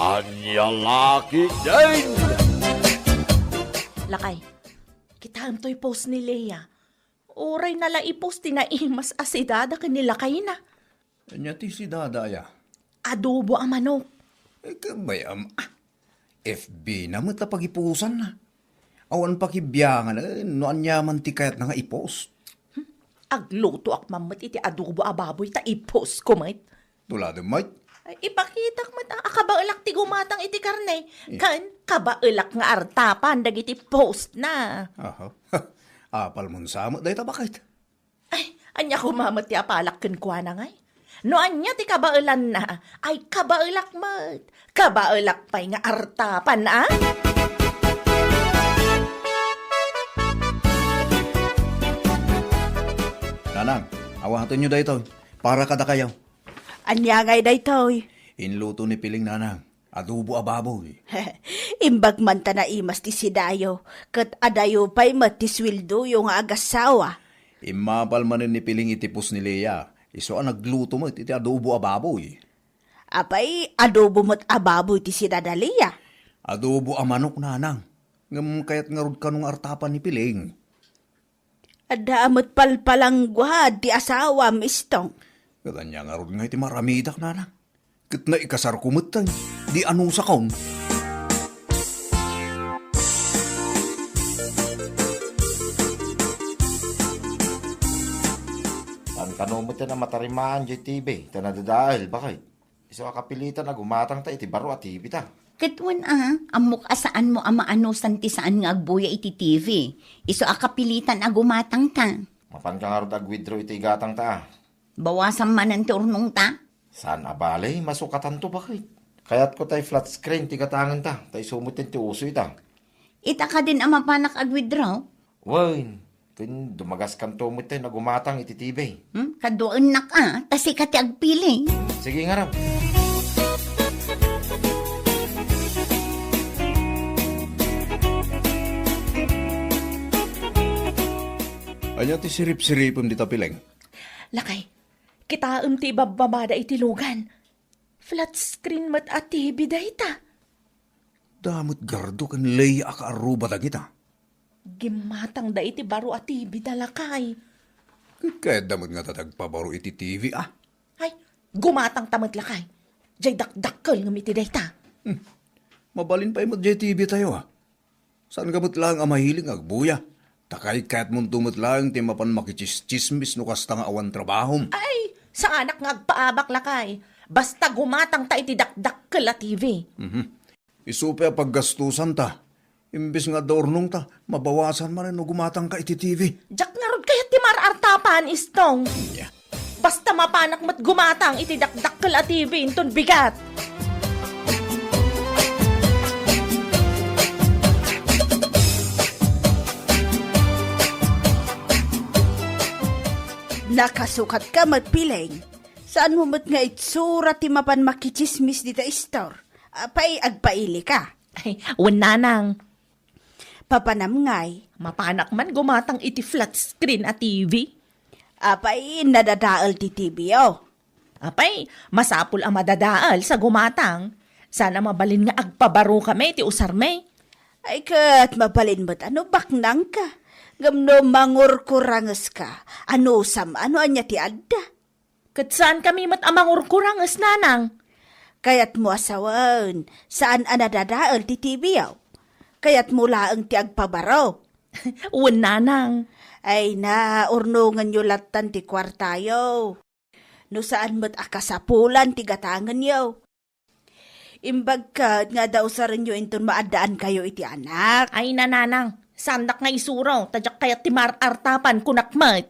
Anya laki din! Lakay, kita to'y post ni Leia. Oray nala i-post tinaimas asidada kanilakay na. Anya ti si dadaya. Adobo ang manok. Kabayam, FB na matapagipusan na. Awan pakibiyangan na, no anyaman ti kayat na nga i-post. Agluto ak mamat iti adobo ababoy ta i-post ko mat. Tulad mate. Ay, ipakita mat kabaelak ti gumatang iti karne. Kan kabaelak nga artapan dagiti post na. Aha. Apal mon samot dahi tabakit. Ay, anya kumamat ti apalak ken kwa na ngay. No anya ti kabaelan na, ay kabaelak mat. Kabaelak pa'y nga artapan na. Nanang, awahaton nyo dahi to. Para kada kayaw. Anya ngay daytoy. Inluto ni Piling nanang. Adobo ababoy. Imbag man ta na imas ti sidayo. Kat adayo pa'y matiswildo yung agasawa. Imapal manin ni Piling itipos ni Leia. Iso ang nagluto mo iti adobo ababoy. Apay, adobo mo't ababoy ti sinadaliya. Adobo a manok nanang. Ngam kayat ngarod ka nung artapan ni Piling. Adamot palpalangguad ti asawa, mistong. Katanya ngarod nga iti maramidak nanang. Kat na ikasar kumutang. Di ano sa kaon. Tan kanumot na matarimaan dyan TV, tanadadahil, bakit? Iso akapilitan na gumatang ta iti baro at TV ta. Katwan amok asaan mo ama ano santi saan nga agbuya iti TV. Iso akapilitan agumatang ta. Mapan ka nga ro withdraw iti gatang ta. Bawasan man ang turnong ta. Saan abalay, masukatan to bakit? Kaya't ko tay flat screen ti katangan ta, tay sumutin ti uso ita. Ita ka din ama panak agwithdraw. Wain, kun dumagas kan tumot tayo na gumatang iti TV. Kadoon na ka, tasi ka ti agpili. Sige nga raw. Anya ti sirip-siripom di Piling. Lakay, kita ti bababada iti lugan. Flat screen mat at TV dahi ta. Damot gardo kan Leia ka aruba da kita. Gimatang da iti baro at TV dalakay. Kaya damot nga tatagpabaro iti TV Ay, gumatang tamat lakay. Jay dakdakkel ng iti dahi ta. Mabalin pa mo JTV tayo Saan ka lang ang mahiling agbuya? Takay kahit mong tumot lang ti mapan makichismis no kasta nga awan trabahom. Ay, sa anak nga agpaabak lakay. Basta gumatang ta iti dakdakkel at TV. Isupe paggastusan ta. Imbis nga dornong ta, mabawasan man no gumatang ka iti TV. Jak nga rod kaya ti marartapan istong. Yeah. Basta mapanak mat gumatang iti dakdakkel at TV inton bigat. Nakasukat ka matpiling. Saan mo mat nga itsura ti mapan makichismis dita store? Apay agpaili ka. Ay, wananang. Papanamngay. Mapanak man gumatang iti flat screen at TV. Apay nadadaal ti TV Apay, masapul ang madadaal sa gumatang. Sana mabalin nga agpabaro kami iti usarme. Ay kat mapalin mo't ano baknang ka. Gamno mangurkurangas ka. Ano anya ti adda. Kat saan kami mat amang urkurangas nanang? Kayat mo asawan, saan anadadaal ti TV Kayat mo laang ti agpabaro. Wananang. Ay na, urnungan nyo latan ti kwartayo. No saan mo't akasapulan ti gatangan yo. Imbag ka nga daw sa rin nyo inton maadaan kayo iti anak. Ay nananang, sandak nga isuraw, tadyak kaya ti marartapan kunakmat.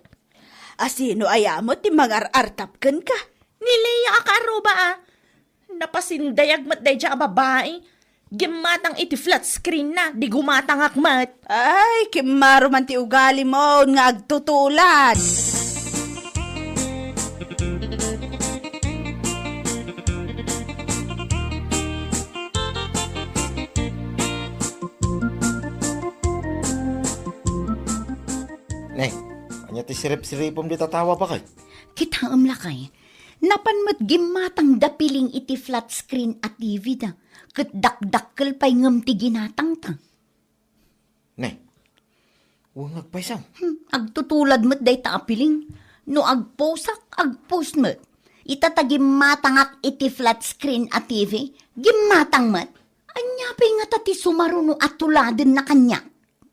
Asino ayamo ti mangar-artap ken ka? Nileya akaro ba Napasindayag mat day dya babae. Gimatang iti flat screen na, di gumatang akmat. Ay, kimaro man ti ugali mo nga agtutulan. Ne, anya ti sirip-siripom di tatawa pa kay? Kita lakay. Napan mo't gimatang dapiling iti flat screen at TV da. Kat dakdakkel pa'y ngam ti ginatang ta. Ne, huwag nagpaisaw. Agtutulad mo't day ta apiling. No agposak, agpost mo't. Itatagim matangak iti flat screen at TV. Gimatang mo't. Anya pa'y nga tati sumaruno at tuladin na kanya.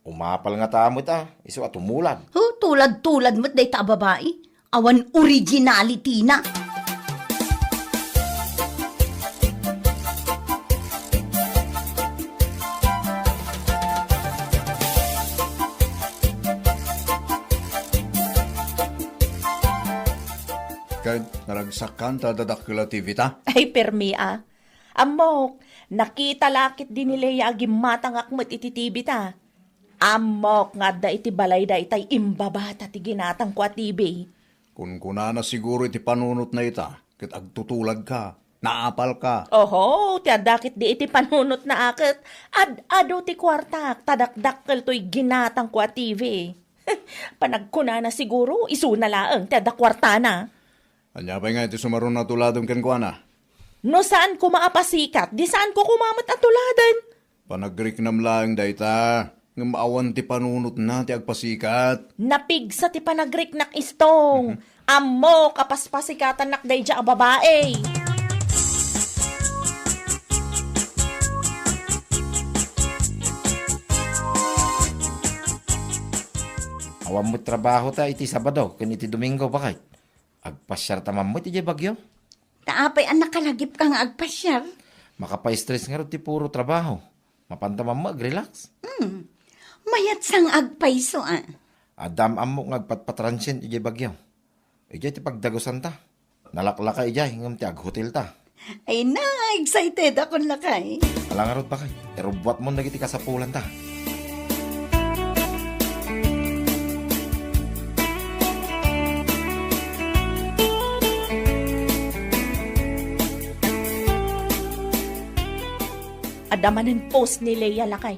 Umapal nga tamot iso at umulan. Tulad-tulad mo't day ta babae. Awan originality na. Kahit naragsakan ta dadakila TV ta. Ay, permi Amok, nakita lakit din nila yagi matangak mo't iti TV ta. Amok nga da iti balay da itay imbabata ti ginatang ko at TV. Kung kuna na siguro iti panunot na ita, kit agtutulad ka, naapal ka. Oho, ti adakit di iti panunot na akit. Ado ti kwartak, tadakdakkel to'y ginatang ko at TV. Panagkuna na siguro, isuna laang, ti adakwarta na. Anya pa nga iti sumaron na tuladong kenkwana. No saan ko maapasikat, di saan ko kumamat at tuladan. Panagriknam lang dayta, nga maawan ti panunot na ti agpasikat. Napigsa ti panagriknak istong. Amo, kapaspasikatan nakday dya ang babae. Awan mo trabaho ta iti Sabado, kan iti Domingo bakit? Agpasyar tamam mo iti bagyo. Taapay ang nakalagip ka nga agpasyar. Makapa-stress nga rin ti puro trabaho. Mapantamam mo,ag-relax. Mayat sang agpaiso Adam amo nga agpatpatransyen iti bagyo. Iti ti pagdagosan ta. Nalaklaka iti ngam ti ag-hotel ta. Ay na, excited ako lakay. Alang nga rin bakit? Erobwat mo nagiti kasapulan ta. Adamanin post ni Leia lakay.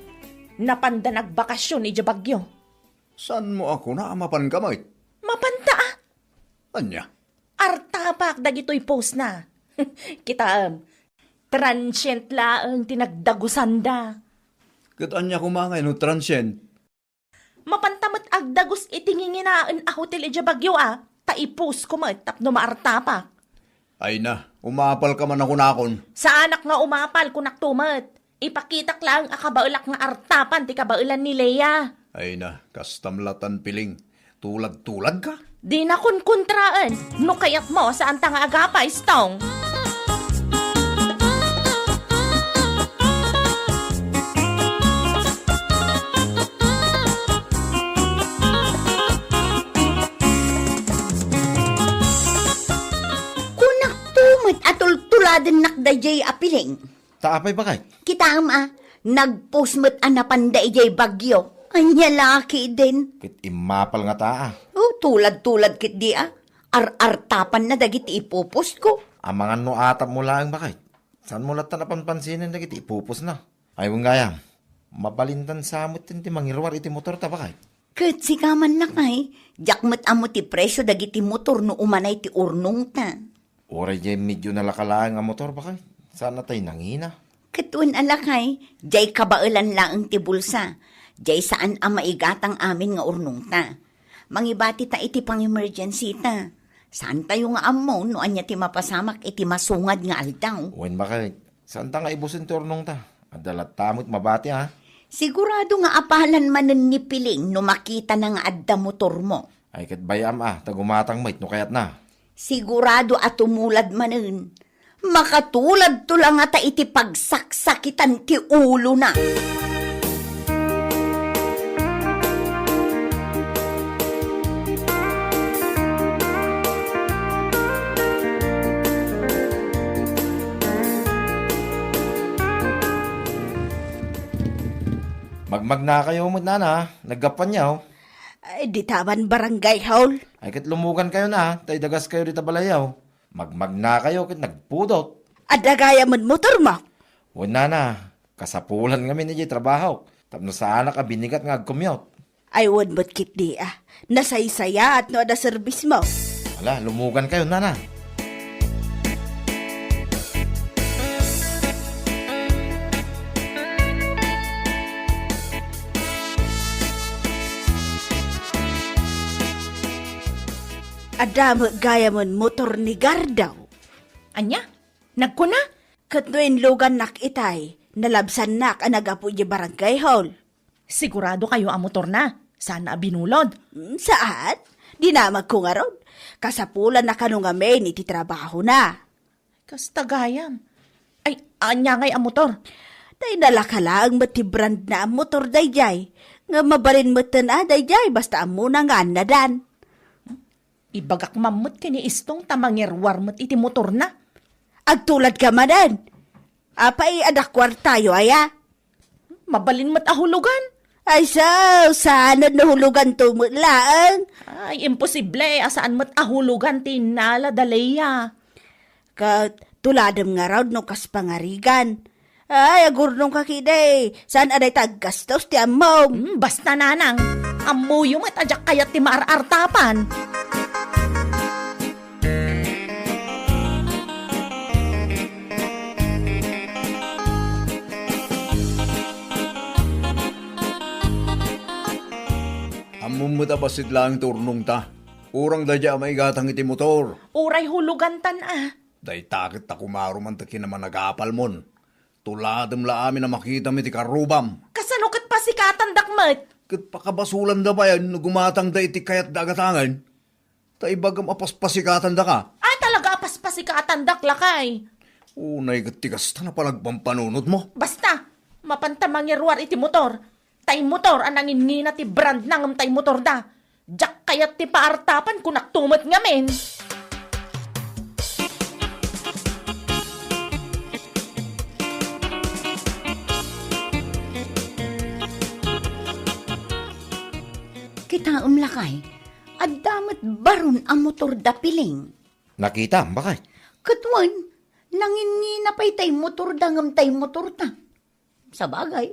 Napanda nagbakasyon iti bagyo. San mo ako na amapan kamay? Mapanta Anya? Artapak dagito'y post na. Kita transient laang tinagdagusan da. Kat anya kumangay no transient. Mapantamot agdagos itinginginaan a hotel iti bagyo Taipos ko tapno maartapak. Ay na, umapal ka man ako nakon. Sa anak nga umapal kunak tumat. Ipakitak lang akabaulak nga artapan ti kabaulan ni Leia. Ay na, kastamlatan piling. Tulad-tulad ka? Di na kun kontraan. No kayat mo saan ta nga agapa istong. Kunak tumot atol tuladen nakdayjay apiling. Taapay bakit? Kita nagpost mo't anapanda ijay bagyo. Anya laki din. Kit imapal nga taa. Tulad-tulad kit di Ar-artapan na dagiti ipopost ko. Ang mga no atap mo lang bakit? Saan mo latan napanpansinin dagiti ipupos na? Ay mong gayang, mabalintan samot ti mangirwar iti motor ta bakit? Kat si kaman lakay, jakmat amo ti presyo dagiti motor no umanay ti urnong ta. Oray jay medyo nalakalaan nga motor bakit? Saan na tayo nangina? Katun alakay, jay kabailan lang ang ti bulsa. Jay saan ang maigatang amin nga urnong ta. Mangibati ta iti pang emergency ta. Saan tayo nga amo no anya ti mapasamak iti masungad nga aldaw. Wen bakit? Saan ta nga ibusin turnong ta? Adalat tamot mabati Sigurado nga apalan manen ni piling no makita na nga adda motor mo. Ay kat bayam tagumatang mait no kayat na. Sigurado at tumulad manen. Makatulad to lang ata iti pagsaksakitan ti ulo na. Magmag na kayo mo na naggapan niya Ay, di taman barangay hall. Ay kat lumugan kayo na, tay dagas kayo dita balayaw. Magmag na kayo kat nagpudot. Adagaya man motor mo. Wala na, kasapulan kami ni trabaho. Tapno sa anak binigat nga agkumyot. Ay, wad mo't kit di Nasaysaya at no ada service mo. Wala, lumugan kayo na. Adamo gaya mon motor ni Gardaw. Anya? Nagkuna? Katnoin lugan nak itay, nalabsan nak ang nagapu di barangay hall. Sigurado kayo ang motor na. Sana binulod. Saan? Di na magkungarod. Kasapulan na kanong amin iti trabaho na. Kastagayam. Ay, anya ngay ang motor. Tay nalakalaang mati brand na ang motor dayjay. Nga mabalin mo dayjay basta ang muna nga nadan. Ibagak mamut kini istong tamangirwar mo't iti motor na. Agtulad ka manan. Apay adakwar tayo aya. Mabalin mo't ahulugan. Ay sana nahulugan tumutlaan. Ay, imposible. Asaan mo't ahulugan tinala daleya. Tuladam nga raw no kas pangarigan. Ay, agurnong kakiday. Saan aday taggastos ti among? Basta nanang. Amuyo mo't adyak kayat ti maarartapan. Amumot abasit lang turnong ta. Urang dadya may gatang iti motor. Uray hulugan tan ah. Day takit ta kumaro man taki naman nag-aapal mon. Tuladam la amin na makita mi ti karubam. Kasano kat pasikatan dakmet? Kat pakabasulan da ba yan, gumatang da iti kayat dagatangan. Ta ibagam apaspasikatan da ka. Talaga pasikatan daklakay. Unay katigas ta na palagpampanunod mo. Basta, mapantamangirwar iti motor. Tay motor anangin ngina ti brand nangam tay motor da. Jak kayat ti paartapan kung naktumot ngamin. Kitaom lakay, adamat baron ang motor da piling. Nakita, bakit? Katwan, nangingina pa'y tay motor da ngam tay motor ta. Sa bagay,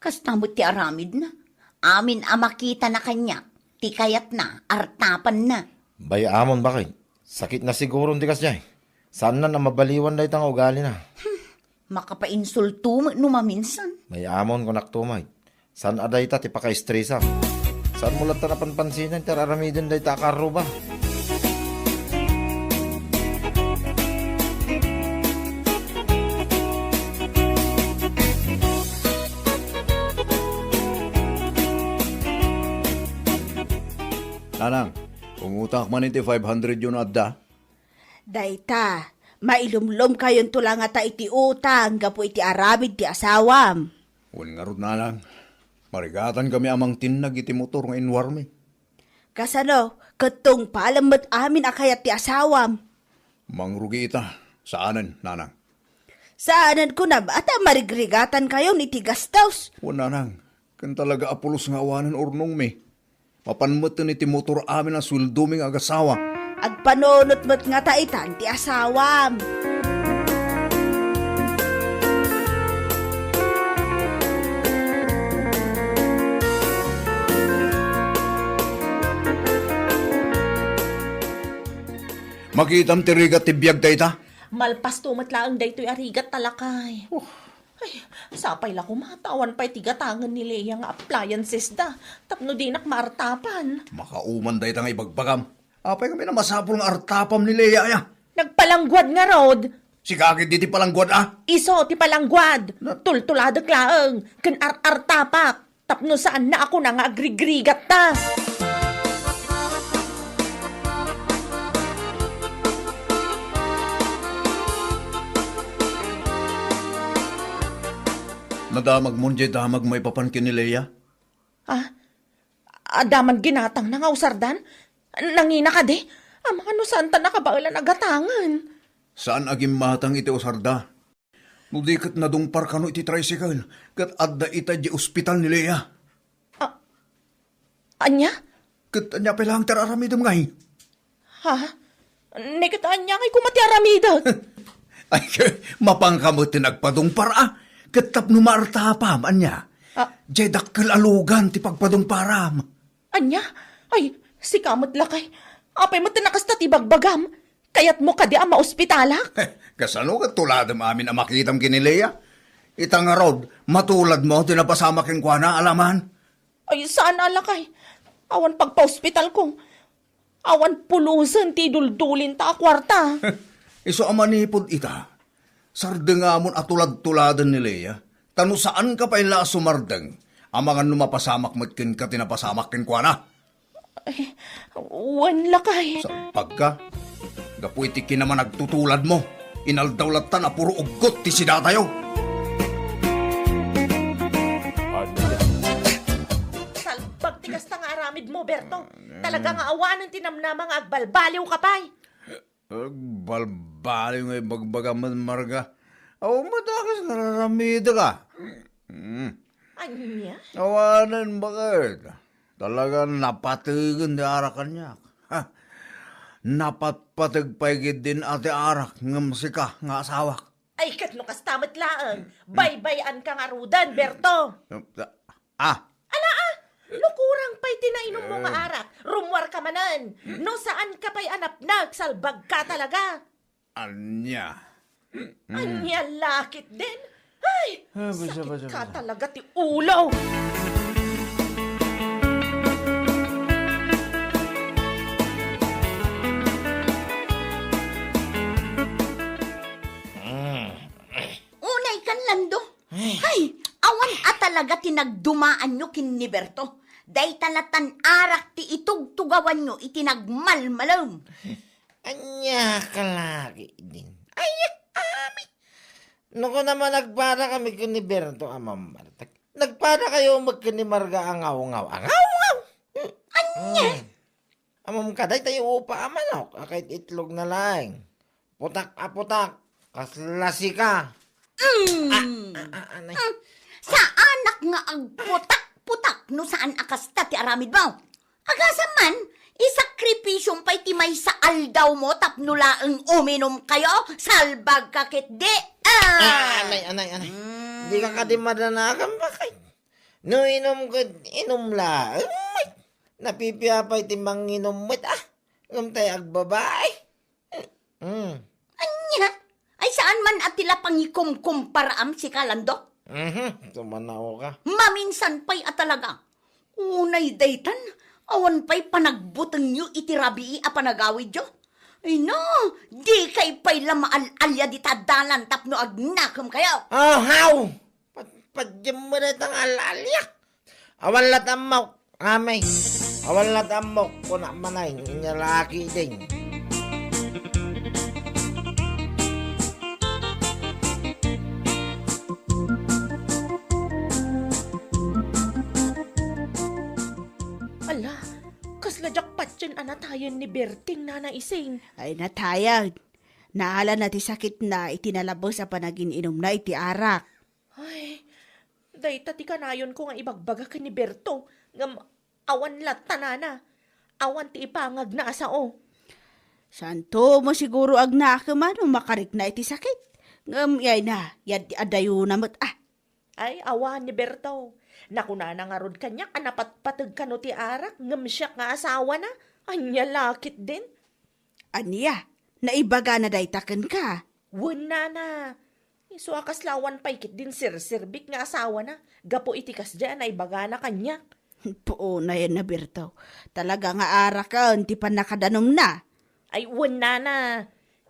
kastamot ti aramid na. Amin makita na kanya, ti kayat na, artapan na. Bayamon, bakit? Sakit na siguro ti kasjay. Saan na mabaliwan na itang ugali na? Makapainsulto no maminsan. Bayamon ko naktumay. Saan aday ta ti paka-stressa? Saan mo lang ta napanpansinan ti aramidon day ta karuba? Nanang, umutak man iti 500 yun adda. Dayta, mailumlom kayon tulang ata iti utang, gapo iti arabid ti asawam. Wan nga rod nanang. Marigatan kami amang tinag iti motor nga inwarmi. Kasano, katong palamat amin akayat ti asawam. Mangrugi ita. Saanan, nanang? Saanan ko na ba? Ata marigrigatan kayo ni ti gastos. Wan nanang. Kan talaga apulos nga awanan urnong mi. Mapanmutan iti motor amin ang sulduming agasawa. Agpanunot mo't nga taitan ti asawam. Makitam ti rigat ti biyag dayta. Malpas tumatlaang daytoy arigat talakay. Ay, sapay la kumatawan pa'y tigatangan ni Leia nga appliances da. Tapno di nak maartapan. Makauman dayta nga ibagbagam. Apay kami na masapol nga artapam ni Leia ya. Nagpalangguad nga rod. Si kakit di ti palanggwad ah. Iso ti palangguad. Tultuladag laeng. Ken artapak. Tapno saan na ako na nga agrigrigat ta. Nadamag mo dyan damag may papankin ni Leia. Adaman ginatang na nga usardan. Nangina ka di. Ano saan ta nakabailan agatangan? Saan agim matang iti usarda? Nudikat na dungpar kano iti tricycle. Kat adda ita di ospital ni Leia. Anya? Kat anya pelang teraramidam ngay. Nekitaan niya kay kumati aramidot. Ay, mapangkamot tinagpadungpar ah. Kat tapno maartapam, anya. Diyay dakkel alugan ti pagpadungparam. Anya? Ay, si kamot lakay. Apay mo tinakasta ti bagbagam. Kayat mo ka di ang maospitalak. Kasano ka tuladam amin ang makitam kini Leia? Itang rod, matulad mo, tinapasama king kwa na alaman. Ay, saan alakay? Awan pagpa-hospital kong. Awan pulusan ti duldulin ta kwarta. Iso amanipod ita. Sardengamon at tulad-tuladan ni Leia. Tano saan ka pa ila sumardeng? Amangan numapasamak matkin ka tinapasamak kin kwa na. Wan lakay. Sa pagka, gapuiti naman nagtutulad mo. Inaldawlatan na puro ugot ti sidatayo. Salbag tikas ta nga aramid mo, Berto. Talaga nga awanan tinamnamang agbalbaliw ka pa'y. Balbali nga bagbagaman marga. Aw madakas nararamida ka. Anya? Awanan bakit? Talagang napatigan di arakan niya. Ha? Napatpatag paigid din ati arak nga masika nga asawak. Ay, kat no kastamat laang. Baybayan ka nga rudan, Berto. Lukurang pa'y tinainom mo nga arak. Rumwar ka manan. No saan ka pa'y anapnag, salbag ka talaga. Anya. Anya lakit din. Ay, sakit ka talaga ti ulo. Unay kan lando. Ay, awan at talaga tinagdumaan nyo kin ni Berto. Day talatan arak ti itugtugawan nyo itinagmalmalam. Anya ka lagi din. Ay, ami. Naku naman nagpara kami ni Berto Amam Martak. Nagpara kayo magkanimarga ang ngaw-ngaw. Ang ngaw-ngaw! Anya! Amam kaday tayo upa amanok. Kahit itlog na lang. Putak. Kaslasi ka. Anay. Sa anak nga ang putak-putak no saan akas ti aramid mo. Agasa man, isakripisyong pa'y timay sa aldaw mo tapnulaang uminom kayo, salbag kakit di. Anay. Di ka kadimadanakan ba kay? No inom ko, inom la. Ay, napipiyapay timang inom mo. Inom tayo agbabae. Anya, ay saan man at tila pangikum-kumparaam si Kalando? Tumanaw ka. Maminsan pa'y at talaga. Unay daytan, awan pa'y panagbutang nyo itirabii a panagawid yo. Ay no, di kay pa'y lamaalya di tadalan tapno agnakam kayo. Oh, how? Padyan mo na itang alalya. Awan latamok, amay. Awan latamok, kuna manay, inyalaki din. Ala, kasla jakpat yan anatayan ni Berting na naising. Ay natayag. Naala na ti sakit na itinalabos sa panagin inom na iti arak. Ay, dayta ti kanayon ko nga ibagbaga ka ni Berto. Ngam awan latanana. Awan ti ipangag na asao. Santo mo siguro agnakaman makarik na iti sakit. Ngam yay na, yad adayo na mo't Ay, awan ni Berto. Nakuna na nga rod kanya, anapatpatag ka no ti arak, ngam siya nga asawa na. Anya lakit din. Aniya, naibaga na daytaken ka. Wala na. Iso akaslawan paikit din sir-sirbik nga asawa na. Gapo itikas dyan ay baga na kanya. Oo na yan na Berto. Talaga nga arakan, ti pa nakadanom na. Ay wala na.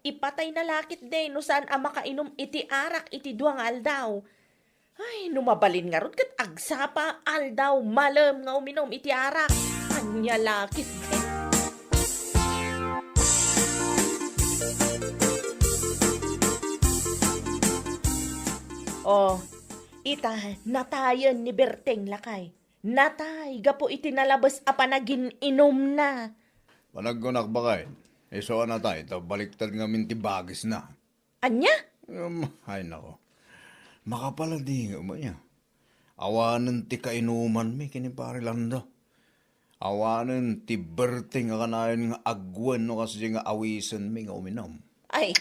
Ipatay na lakit din no saan ang makainom iti arak iti duwang aldaw. Ay, numabalin nga ron kat agsapa aldaw malam nga uminom iti arak. Anya lakit din. Oh, ita, natayan ni Berteng lakay. Natay, gapo itinalabas a panagin inom na. Panagkunak ba kay? Iso na tayo, baliktad nga mintibagis na. Anya? Ay nako. Makapaladi nga mo niya. Awanan ti kainuman mi kinipari lando. Awanan ti Berting nga kanayon nga agwan no kasi nga awisan mi nga uminom. Ay,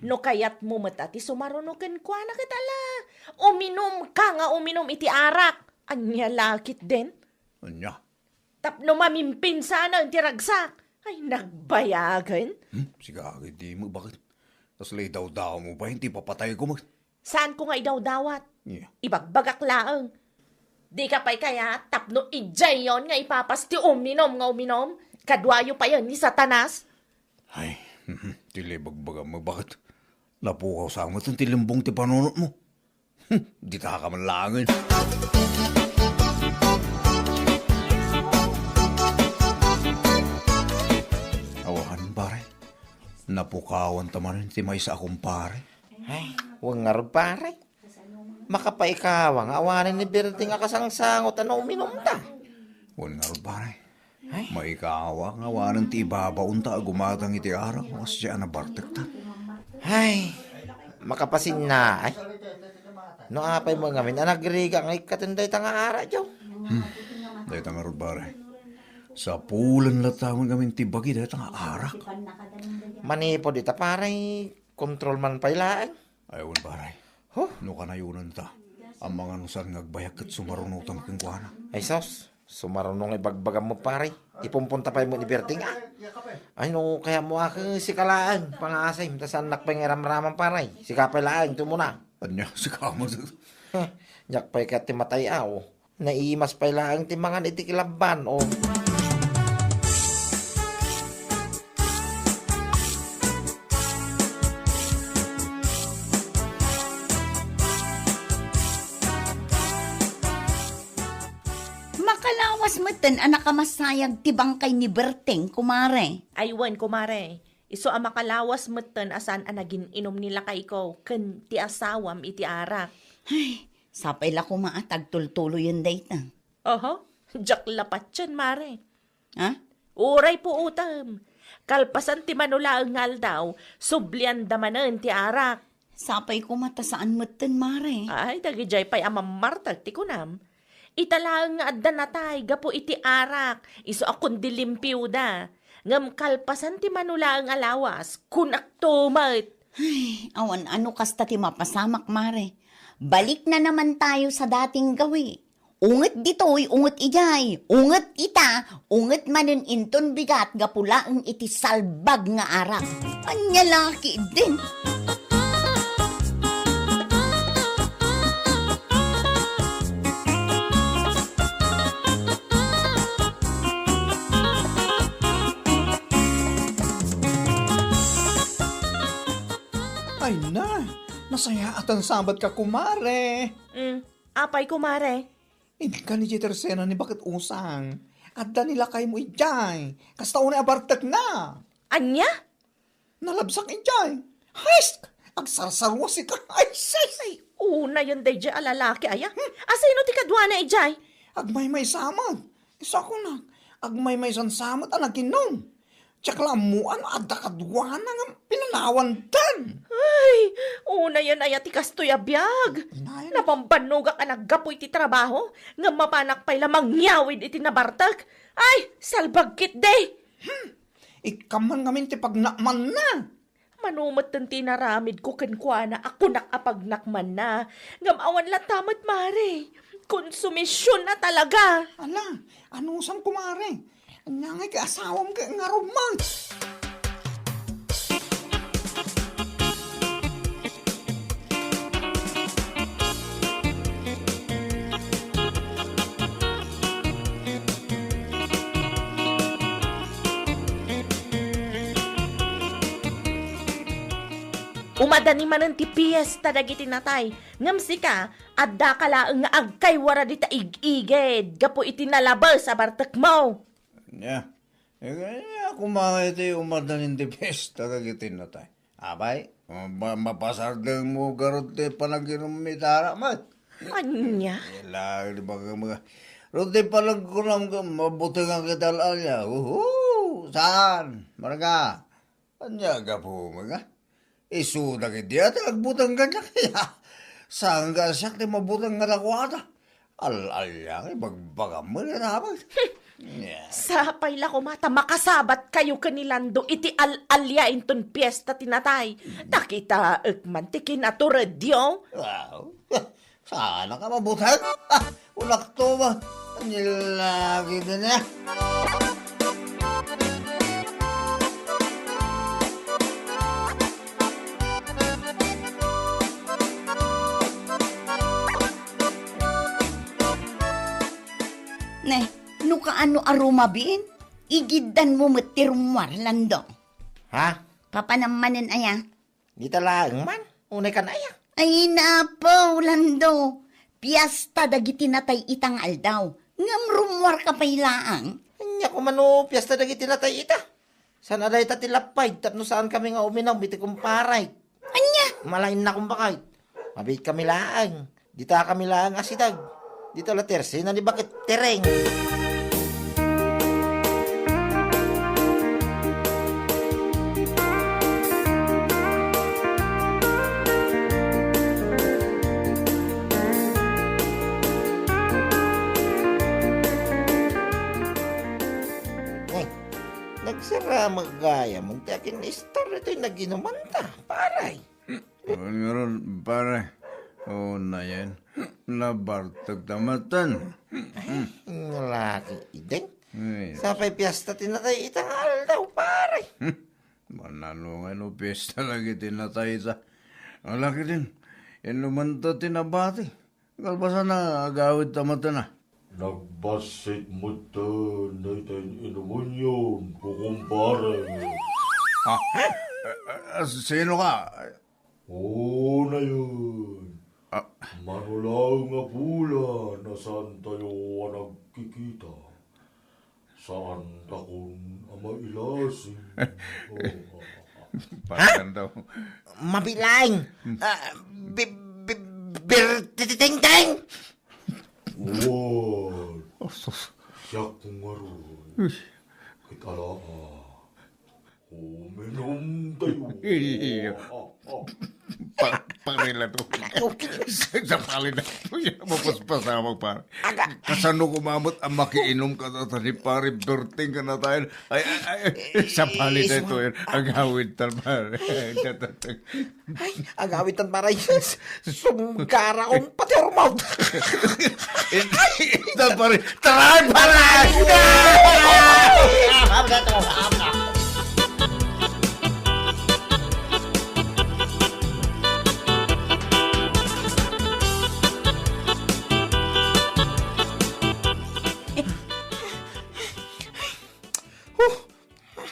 no kayat mo matati sumarunukan kwa na katala. Uminom ka nga uminom iti arak. Anya lakit din. Anya? Tapno mamimpin sana ang tiragsak. Ay, nagbayagan. Sige, di mo bakit? Tas lay daw mo ba? Hindi papatay ko mag... Saan ko nga idaw-dawat? Yeah. Ibagbagak laang. Di ka pa'y kaya tapno ijay yon nga ipapas ti uminom nga uminom. Kadwayo pa yan ni Satanas. Ay, tilibagbaga mo. Bakit? Napukaw sa amat ang tilimbong ti panunot mo. Di ta ka manlangin. Awahan, pare. Napukawan tamanin ti may sa akong pare. Ay, huwag nga rin pare. Makapaikawang awanin ni Berting akasangsangot ano uminom ta. Huwag nga rin, pare. Ay. Maikawang awanan ti ibabaon ta gumatang iti araw. Mas siya na bartek ta. Ay, makapasin na ay. No apay mo ngamin, anagriga ngay katunday ta nga ara, Joe. Dahil nga rin, pare. Sa pulan latawan kami ti bagi dahil nga arak. Manipo dita pare, kontrol man pailaan. Ayaw, pare. Huh? No kanayunan ta. Ang mga nusan ngagbayak at sumarunutang kengkwana. Ay sos, sumarunong ibagbagam mo pare. Ipumpunta pa mo ni Berting ah. Ay no, kaya mo si kalaan, pangasay, tas anak pa ngiram-raman pare. Si kapailaan, ito muna. Anya, si kamo. Nyak pa'y ka timatay aw. Naiimas pa'y lang timangan iti kilaban o. Makalawas mo ten anak kamasayag tibang kay ni Berting, kumare. Aywan, kumare. Iso ang makalawas meten asan anagin inom nila kay ko. Ken ti asawam iti arak. Ay, sapay la kumaatag tultulo yun dayta. Oho, jak lapat yan, mare. Ha? Uray po utam. Kalpasan ti manula ang ngal daw, sublian damanen ti arak. Sapay ko matasaan mo ten, mare. Ay, dagijay pa'y amamartag ti kunam. Italaang nga adda natay, gapo iti arak. Iso akong dilimpiw da. Ngam kalpasan ti manula ang alawas, kunak tumat. Ay, awan ano kasta ti mapasamak, mare. Balik na naman tayo sa dating gawi. Unget ditoy, unget ijay, unget ita, unget manen inton bigat gapula ang iti salbag nga arak. Anya laki din. Ay na, nasaya at ang sambat ka, kumare. Apay kumare. Hindi ka ni Jitersena ni bakit usang. Adda nila kay mo ijay. Kasta una abartak na. Anya? Nalabsak ijay. Haist! Agsarsarwa si ka. Ay, say! Una yun day jay alalaki aya. Asino ti kadwana ijay? Agmay-may samad. Isa ko na. Agmay-may samad ang naginom. Tsaka lamuan, adda kadwana nga pinanawan dan. Ay, una yan ay ati kastoy abiyag. Nay, Napambanuga ka naggapoy ti trabaho, nga mapanak pa'y lamang nyawid iti nabartag. Ay, salbagkit de. ikaman ngamin ti pagnakman na. Manumat ng tinaramid ko kenkwana, ako nakapagnakman na. Ngam awan latamat mare. Konsumisyon na talaga. Ala, ano sang kumare? Anya nga asawam ka nga rumang. Umadani manen ti piyesta dagiti natay. Ngam sika, adda kalaeng nga agkay wara dita igiged. Gapo iti nalabas sa bartek mo. Nya, kaya kumakiti umadanin di pesta kagitin na tayo. Abay, mapasardeng mo garot ti panaginom mi tara mat. Anya? Ilang di ba ka mga... Ruti palang kunam ka, mabuti nga kita alya. Saan? Marga? Anya ka po mga? Isuda ka diya, tagbutang ka niya kaya. Saan ka siya, di mabutang nga nakwata. Al-alya, ibagbaga mo na naman. Yeah. Sapay la ko mata, makasabat kayo kanilando iti al-alya inton piyesta tinatay. Nakita man tikin ato radyo. Wow. Sana ka mabutang. Ulak to ba? Nilagi din na. Ne, no kaano arumabiin? Igiddan mo matirumwar, Lando. Ha? Papanamanin aya. Di talaang man. Unay ka na aya. Ay napo, Lando. Piyesta dagiti natay itang aldaw. Ngam rumwar ka pailaang. Anya ko mano, piyesta dagi tinatay ita. San aday ta tilapay, tapno saan kami nga uminaw, biti kumparay. Anya? Malain na kung bakit. Mabit kami laang. Dita kami laang asidag. Dito la terse, na ni bakit tereng. Ay, nagsara magaya mo. Tiyakin na istorya ito'y naginuman ta. Paray. Ngayon, pare. Oo na yan. Nabartag tamatan. Lalaki ideng. Ay, Sapay piyesta tinatay itang daw, paray. manalo nga no, pesta lagi tinatay sa. Ang laki din. Yan naman to tinabati. Kalbasan na, agawid tamatan na. Nagbasit mo to, natin inuman yun, kukumpare. Sino ka? Oo na yun. Ah. Manulang nga pula na saan tayo nagkikita. Saan takon ama ilasin. Parang daw. Mabilang. Birtiteng-teng. Uwan, siya kung maroon. Kitala uminom tayo. Panila to. Sa palin na to. Yan mapaspasamag pare. Kasano kumamot ang makiinom ka na tani pare. Berting ka na tayo. Ay, sa palin na ito. Ang hawid tal pare. Ay, agawitan paray. Sumgara kong pati ormaw. Tal pare. Taran pare!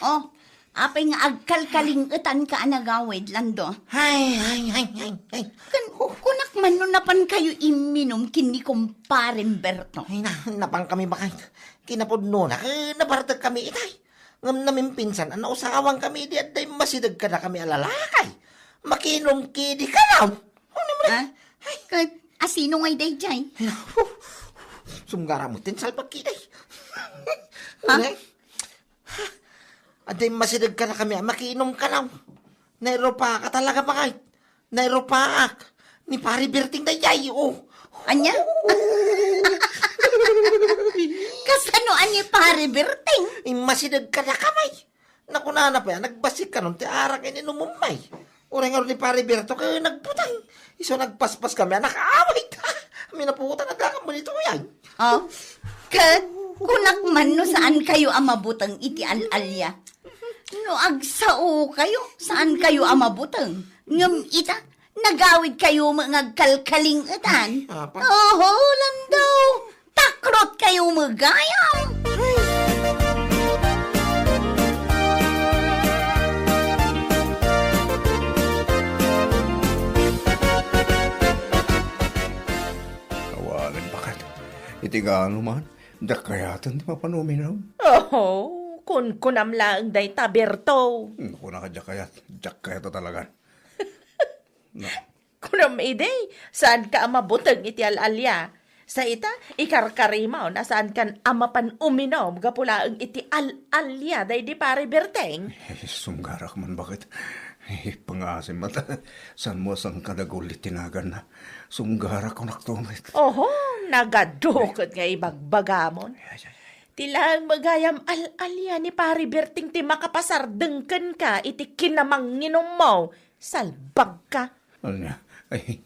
Oh, apay nga agkalkalingetan ka anagawid, Lando. Ay. Kunak man no napan kayo iminom kini kumparen Berto. Ay, napang kami bakit. Kinapod no na, nabartag kami itay. Ngam namin pinsan, usawang kami di at day masidag ka na kami alalakay. Makinom kidi ka na. Ano naman? Ha? Kat asino ngay day jay? Sumgara mo, tinsal pagkiday. Ha? At day masidag ka na kami, makinom ka na. Nairopa ka talaga bakit. Nairopa ak. Ni pari Berting dayay, oh. Anya? Kasano anya pare Berting? Masidag ka na kamay. Nakunana pa yan, nagbasik ka nun, ti arak ini numumay. Urang ni pare Berto, kayo nagbutang. Iso nagpaspas kami, nakaaway ta. Kami naputan, nagkakam mo nito yan. Oh, kat kunak man no saan kayo amabutang iti alalya? No agsao kayo, saan kayo amabutang? Ngam ita, nagawid kayo mga kalkaling etan. Apa? Oho, Lando, takrot kayo magayam. Awalin bakit? Itigano man. Dakayatan di mapanuminaw. Oh, kun kunamla ang day taberto. Naku na ka Jakayat. Jakayat talaga. Kunam iday, saan ka amabutag iti alalya? Sa ita, ikarkarimaw na saan kan amapan uminom gapula ang iti alalya day di pare Berteng. Sumgara ka man bakit? Pangasim mata. San mo sang kadagulit tinagan na. Sumgara ko naktumit. Oho, nagadukot nga ibagbagamon. Tilang magayam alalya ni pare Berting ti makapasardengken ka iti kinamanginom mo. Salbag ka. Ano niya? Ay,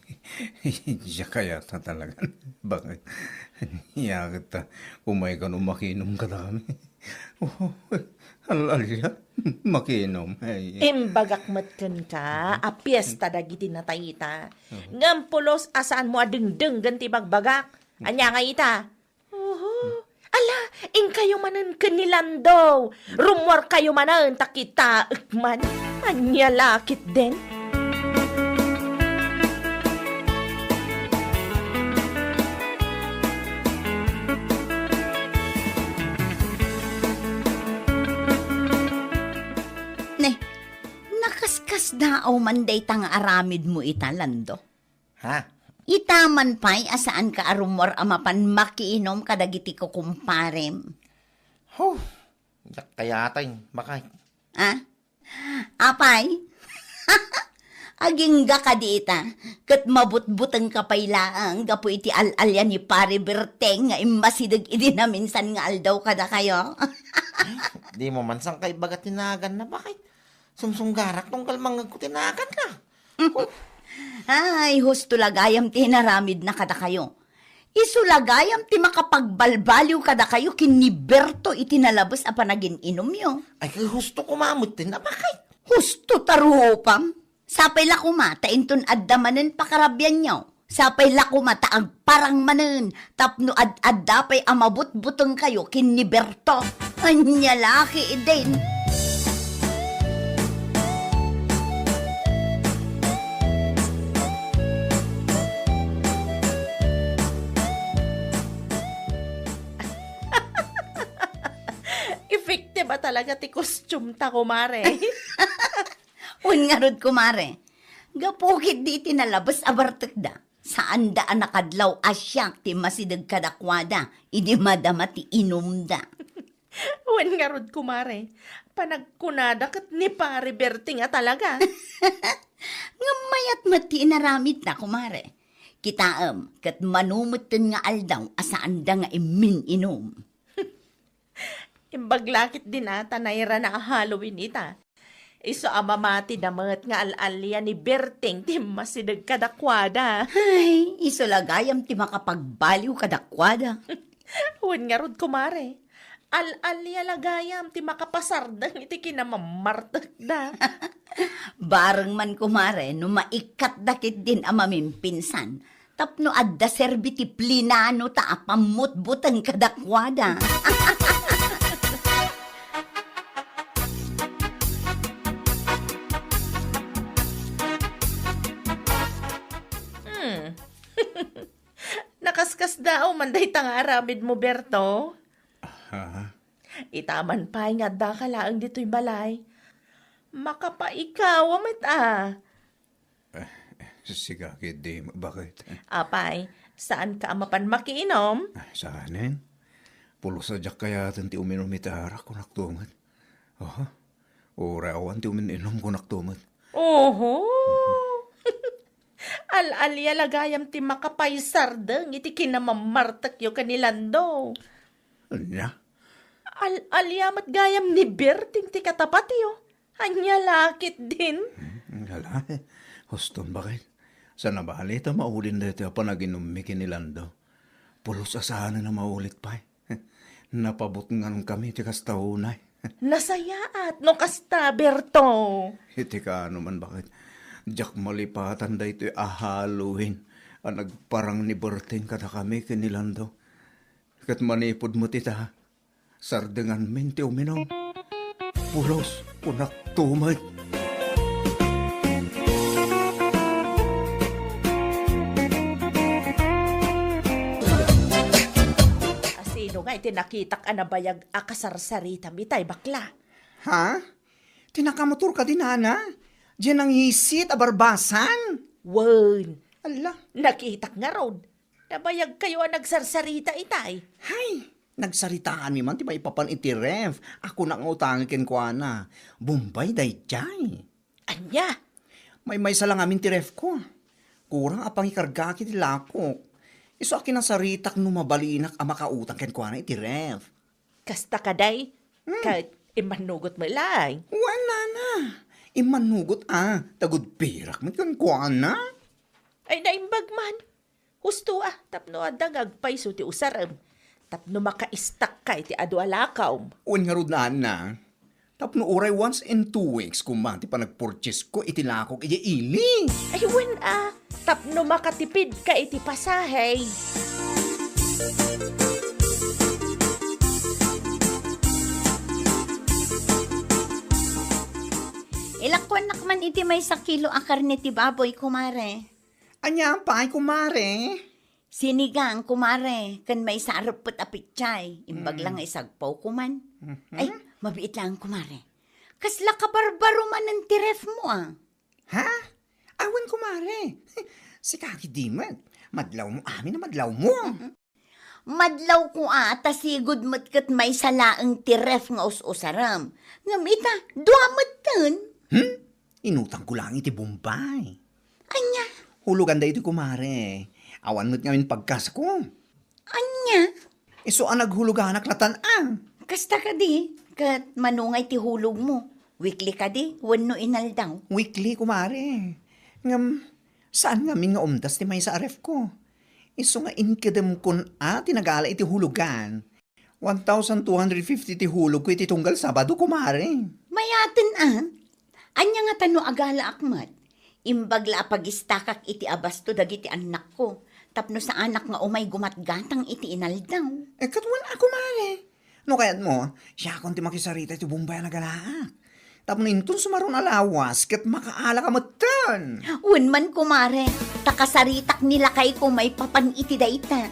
Jakayat na talaga. Bakit? Yakit ta. Umay ka nung makinom ka dami. Oh, alalya. Makinom. Ay. Imbagakmatken ka, a piyesta dagiti natayita. Ngampulos asaan mo adengdeng ganti bagbagak. Anya nga ita. Oho, Ala, ing kayo manan kanilando. Rumor kayo manan takita man. Anya lakit din. Ne, nakaskas daaw man day tang aramid mo italando. Ha? Itaman pa'y asaan ka arumor amapan makiinom kadagiti ko kumparem. Huh. Yak kayatay. Bakay. Ha? Apay? Aging ka diita, kat mabutbutang kapaylaang, gapo iti al-alya ni pare Berteng, nga imasidag idi na minsan nga aldaw kada kayo. Di mo man sang kay bagat tinagan na bakit? Sumsunggarak tong kalmangag ko tinagan na. Ay, husto lagayam ti naramid na kada kayo. Isulagayam ti makapagbalbaliw kada kayo kiniberto iti nalabas a panagin inom yo. Ay, kay husto kumamot din na bakit? Husto taruhopam. Sapay lakuma, tainton addamanen pakarabyan nyo. Sapay lakuma, taag parang manen. Tapno ad-addapay amabut-butong kayo kiniberto. Anya laki din. Effective ba talaga ti costume ta, kumare? Un nga rod kumare. Gapukit di tinalabas abartek da. Saan da nakadlaw asyak ti masidag kadakwada. Idi madama ti inom da. Wen nga rod, kumare. Panagkunada kat ni pare Berting nga talaga. Nga mayat mati inaramid na kumare. Kitaam, kat manumutin nga aldaw asaan da nga imin inom. Imbaglakit din ata naira na Halloween ita. Iso amamati damat nga al-alya ni Berting ti masidag kadakwada. Ay, isulagayam ti makapagbaliw kadakwada. Wen nga rod, kumare. Al-alya lagayam ti makapasardang iti kinamamartak da. Bareng man kumare, no maikat dakit din amamin pinsan. Tapno adda serbi ti plinano ta apamutbutan kadakwada. Nakaskas daw, manday tanga aramid mo, Berto. Ha? Itaman pa nga da kalaang dito'y balay. Makapaikaw, amit Siga, kidi, bakit? Apay, saan ka amapan makiinom? Saanin? Pulo sa jak kaya ti uminom itara kung naktumat. Aha. Urawan ti uminom kung naktumat. Oho! Al-alya lagayam ti makapaysardeng iti kinamamartak yo kanilando. Anya? Al-alyamat gayam ni Berting ti katapat yo. Anya lakit din. Hala, huston bakit? Sa nabali ito maulin dito panaginom mi kinilando. Pulos asahan na maulit pa. Napabutungan kami ti kastahunay. Nasayaat no kasta, Berto. Iti ka ano man bakit? Jak malipatan da ito'y ahaluhin. Ang nagparang ni Berting kada kami kinilando. Kat manipod mo tita. Sardengan min ti uminom. Pulos, punak tumay. Asino nga iti nakitak anabayag akasarsarita mitay bakla. Ha? Tinakamotor ka din, Ana? Diyan ang hisit, abarbasan. Wen, Ala, nakitak nga rod. Nabayag kayo ang nagsarsarita itay. hay, nagsaritaan mi man, ti ba ipapan iti ref. Ako na nga utangin ken ko, Ana. Bombay day jay. Anya? May sa lang amin ti ref ko. Kurang apang ikarga kiti lakok. Iso akin ang saritak no mabalinak ang makautang ken ko, Ana, iti ref. Kasta kaday? Kahit imanugot mo lang. Wala na. Imanugot tagod pirak man kan ko, Ana. Ay naimbag man. Husto tapno adang agpaiso ti usaram. Tapno maka-istak ka iti adu alakaw. Uwan nga rod na, Ana. Tapno uray once in 2 weeks kumati pa nagpurchase ko itinakok iti ili. Ay wen tapno makatipid ka iti pasahay. Ilakwan nakman iti may sa kilo a karne ti baboy, kumare. Anya pa ay kumare. Sinigang, kumare, kan may sarapot apitchay. Imbag lang nga isagpaw kuman. Ay, mabiit lang, kumare. Kasla ka barbaro man ng tiref mo, ah. Ha? Awan kumare. Si Kaki Dimat. Madlaw mo amin na madlaw mo. Madlaw ko tasigod matkat may salaang tiref nga us-usaram. Ngamita, duamat tan. Inutang ko lang iti Bombay. Anya, Hulugan da iti kumare. Awan mo't ngamin pagkas ko. anya. Iso ang naghuluganak latan Kasta ka di, kat manungay ti hulog mo. Weekly ka di, wano inal daw. Weekly kumare. Ngam, saan ngamin nga umdas ti may sa aref ko? Iso nga inkadem kun tinagala iti hulugan. 1,250 ti hulog ko iti tunggal Sabado kumare. Mayatin anya nga tano agala akmat. Imbagla pagistakak iti abasto dagiti anak ko. Tapno sa anak nga umay gumatgatang iti inaldaw. Katwan ako mare. No kayat mo, siya akong ti makisarita iti Bombay na galaak. Tapno intun sumaron alawas, kat makaala ka matan. Unman kumare, takasaritak nila kay ko may papan iti daita.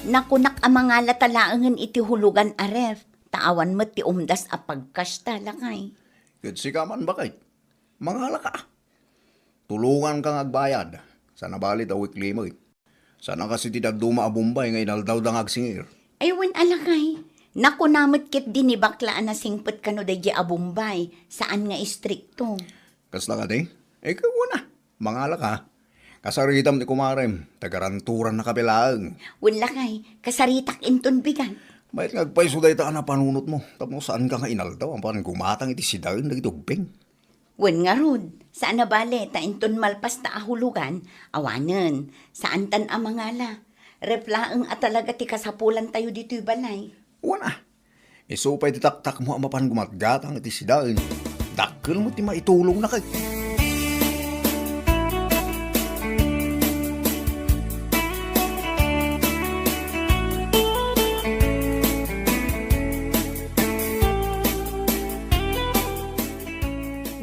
Nakunak ang mga latalaangan iti hulugan aref. Taawan mo ti umdas a pagkasta lakay. Kasi ka man bakit? Mangala ka. Tulungan kang agbayad. Sana balit a weekly mo. Sana kasi ti dagduma a Bombay nga inaldaw dang agsingir. Aywan alakay. Nakunamot kit din ni baklaan na singpot kano da a Bombay. Saan nga istrikto? Kasla ka di? Ikaw na. Mangala ka. Kasaritam ni kumarem. Tagaranturan na kapilaang. Wala kay, kasaritak inton bigan. May ngagpaiso day ta na panunot mo. Tapos saan ka nga inaldaw? Ang parang gumatang iti sidayon na itubing. Wen nga rod, saan na bale, ta inton malpas ta ahulugan, awanen, saan tan amangala. Replaang at talaga ti kasapulan tayo dito'y balay. Wana. Isupay titaktak mo ang mapan gumatgatang iti sidayon. Dakkel mo ti maitulong na kay.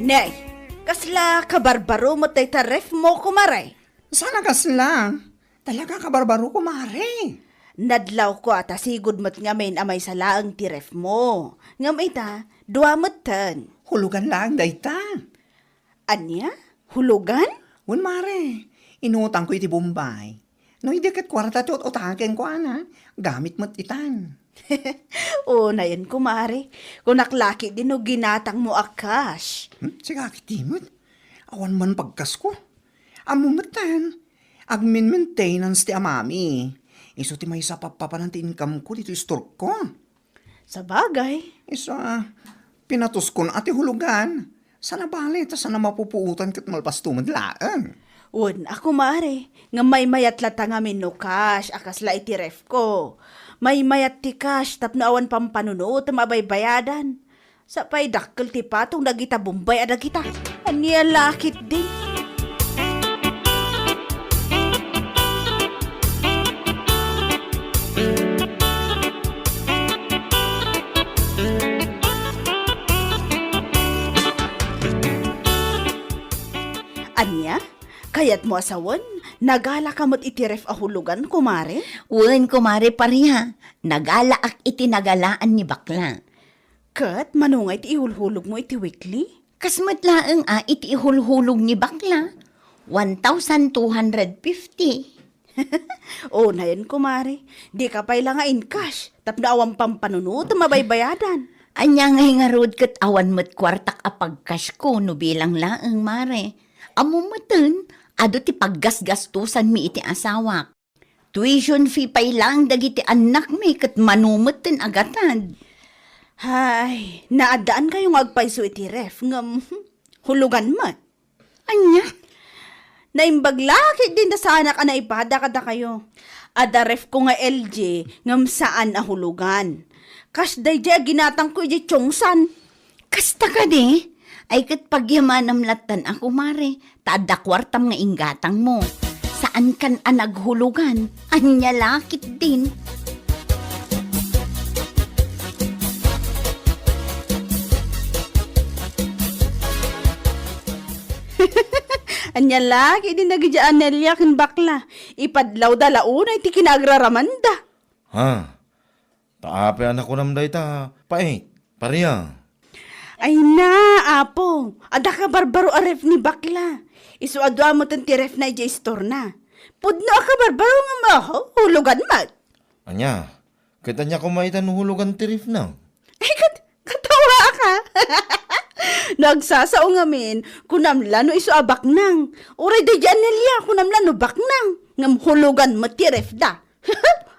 Nay, kasla kabarbaro mo tay taref mo kumare. Sana kasla. Talaga kabarbaro kumare. Nadlaw ko sigod mo't ngamin amay salaang tiref mo. Ngam ita, duamot tan. Hulugan lang dayta. Anya? Hulugan? Wan mare, inutang ko iti Bombay. No hindi kat kwarta ti utaken ko gamit mo't itan. O na yan kumare. Kung naklaki din o ginatang mo akas. Si Kaki Timot, awan man pagkas ko. Amumatan, agmin maintenance ti amami. Iso ti may sapapapan ti income ko dito store ko. Sa bagay. Isa, pinatos ko na ati hulugan. Sana bali, ta sana mapupuutan kat malpastuman laan. Un, ako mare, nga may mayat lata nga no cash, akas la iti ref ko. May mayat ti cash, tapno awan pampanunot, mabay bayadan. Sa pay dakkel ti patong dagita Bombay ada kita. Anya lakit din. Anya? Kayat mo asawan, nagala ka mo't itiref a hulugan, kumare? Wen kumare pariha, nagalaak iti nagalaan ni bakla. Kat, manungay ti ihulhulog mo iti weekly? Kasmatlaang iti ihulhulog ni bakla. 1,250. O na yan, kumare. Di ka pa'y lang nga in cash. Tapno awang pampanunod, mabaybayadan. Anya nga rod kat awan mo't kwartak apagkas ko no bilang laang mare. Amumatan, ado ti paggasgastusan mi iti asawak. Tuition fee pa'y lang dagiti anak mi kat manumatan agatan. Hay, naadaan kayong agpaiso iti ref, ngam, hulugan mo. Anya? Naimbaglaki din da sa anak na ipada kada kayo. Ada ref ko nga LJ, ngam saan na hulugan. Kas day ginatang ko iti chongsan. Kasta ka di? Ay kat pagyaman amlatan ako mare, tada kwartam nga inggatang mo. saan kan anaghulugan? Anya lakit din. Anya lagi din nagijaan Nelia kin bakla. Ipadlaw da launa iti kinagraramanda. Ha? Taape anak ko namday ta. Pait. Pariya. Ay na, apo. Ada ka barbaro aref ni bakla. Isu adwa mo tan ti ref na ija store na. Pudno ka barbaro nga maho, hulugan mat. Anya, kita niya kumaitan hulugan tirif na. Ay, katawa ka. Nagsasao ngamin, kunamla no isu abak nang. Uray da dyan Nelia, kunamla no bak nang. Ngam hulugan mo ti ref da.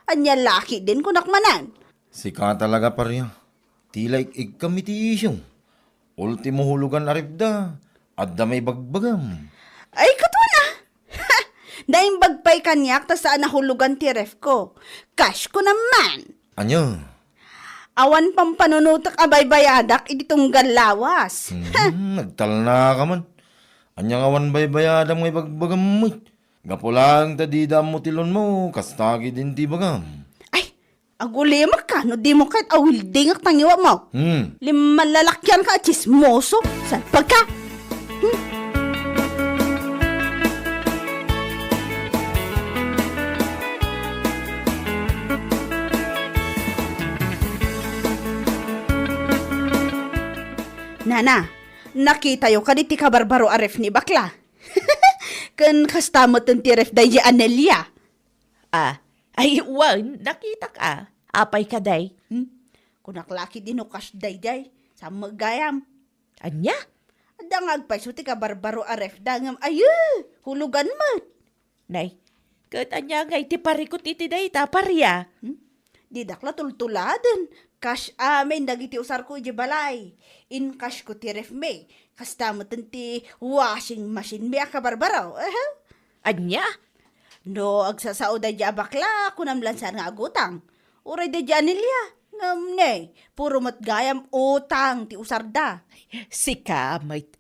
Anya laki din kunakmanan. Sika talaga pariya. Tila ik kami ti isyong. Ultimo hulugan arif da. Adda may bagbagam. Ay, katwa na. Naimbagpay kanyak ta saan nahulugan ti ref ko. Cash ko naman. Anya? Awan pang panunutak abay bayadak itong galawas. Nagtal na ka man. Anya nga wan baybayadam may bagbagam mo. Gapulang tadida mo tilon mo. Kastagi din ti bagam. Ay, agulimak ka. No di mo kahit awildingak tangiwa mo. Limalalakyan ka at chismoso. Saan pagka? Nana, nakita yo kaditi ka barbaro aref ni bakla. Kan kastamot ang tiref da Anelia. Ay, wow, nakita ka. Apay ka, day. Kunaklaki din o kas day sa magayam. Anya? Dangag pa suti ka barbaro aref dangam ayu hulugan mo. Nay, kat anya nga iti parikot iti day ta, pariya. Di dakla tultuladen. Cash amin dagiti usar ko di balay. In cash ko ti ref me. Kastamot ti washing machine me ka barbaro. Anya? No, agsasao da di abakla kunamlansan nga agutang. Uray da di Anelia. Ngam ne, puro matgayam utang ti usarda. Sika, mait.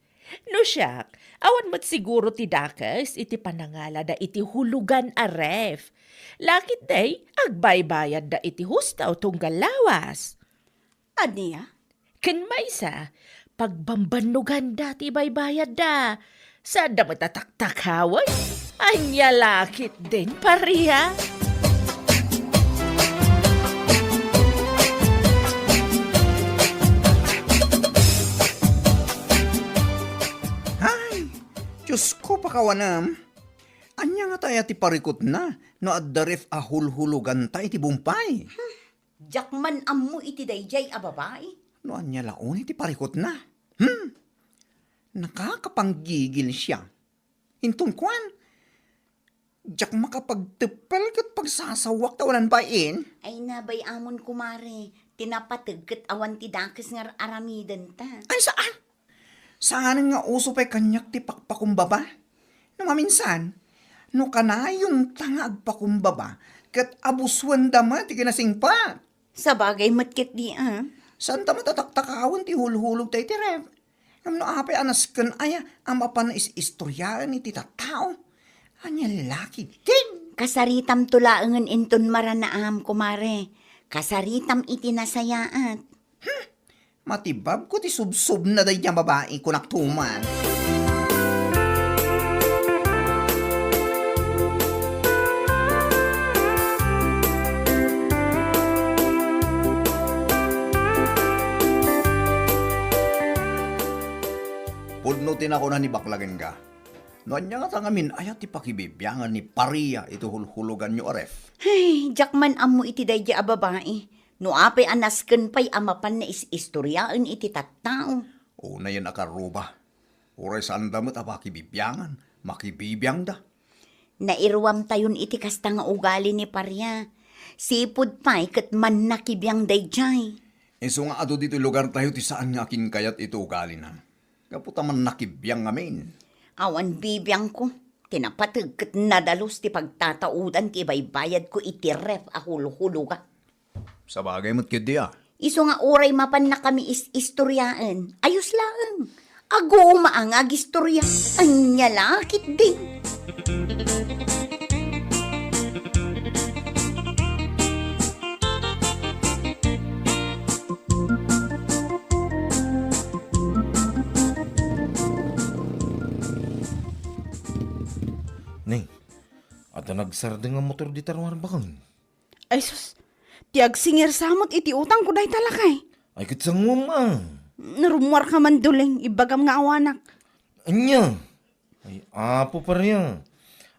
No siyak, awan mat siguro ti dakas iti panangala da iti hulugan a ref. Lakit day, agbaybayad da iti hustaw tunggal lawas. Aniya? Ken maysa, pagbambanugan da ti baybayad da. Saan da matataktakaway? Anya lakit din, pariya. Diyos ko pakawanam. Anya nga tayo ti parikot na, no addaref ahulhulugan tayo ti bumpay. Jakman ammo iti dayjay a babae. No anya laon ti parikot na. Nakakapanggigil siya. Intong kwan. Jak makapagtepel kat pagsasawak tawanan bain. Ay nabay amon kumare, tinapatag kat awan ti dakes nga aramidan ta. Ay saan? Saan nga uso pa'y kanyak ti pakpakumbaba? No maminsan, no kanayon tanga agpakumbaba, kat abuswan dama ti kinasing pa. Sa bagay matkit di Saan ta matataktakawon ti hulhulog tayo ti ref? Ngam no apay anasken aya, ama pa na istoryaan ni ti tatao. Anya laki din. Kasaritam tulaangan inton maranaam kumare. Kasaritam iti nasayaat. Matibab ko ti subsub na day niyang babae kunaktuman. Pudnutin ako na ni baklagan ka. Noan niya nga tangamin ayat ti pakibibyangan ni pariya ito hulhulugan nyo aref. Ay, jakman ammo iti dayja a babae. No apay anasken pay amapan na istoryaan iti tattao. Una yan akaruba. Uray saan damot pakibibyangan, makibibiyang da. Nairuam tayon iti kasta nga ugali ni parya. Sipud pay ket man nakibiyang dayjay. Iso nga ato dito lugar tayo ti saan nga akin kayat ito ugali na. Kaputa man nakibiyang ngamin. Awan bibiyang ko. Tinapatag ket nadalos ti pagtataudan ti baybayad ko iti ref a hulhuluga. Sa bagay mo't kid diya. Iso nga oray mapan na kami istoryaan. Ayos lang. Ago maangag istorya. Anya lakit din. Adda nagsarda nga motor di tarwar bakang. Ay sus, tiag singir samot iti utang ko day talakay. Ay kitsangum Narumwar ka man duling, ibagam nga awanak. Anya? Ay apo pa riya.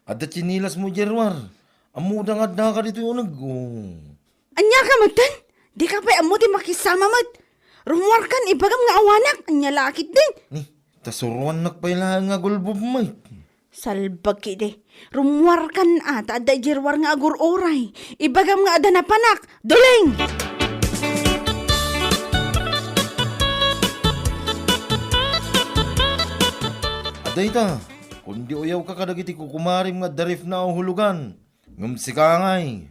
Adda chinilas mo jerwar. Amudang adda ka dito yung Anya ka matan? Di ka pa amo di makisama mat. Rumwar kan, ibagam nga awanak. Anya lakit din. Ni, tasuruan nakpailahan nga gulbob may. Salbag kide. Rumwar kan ata ada jirwar nga agur oray. Ibagam nga ada na panak. Duling! Aday ta, kundi uyaw ka kadagiti kukumarim nga darif na hulugan. Ngam si kangay.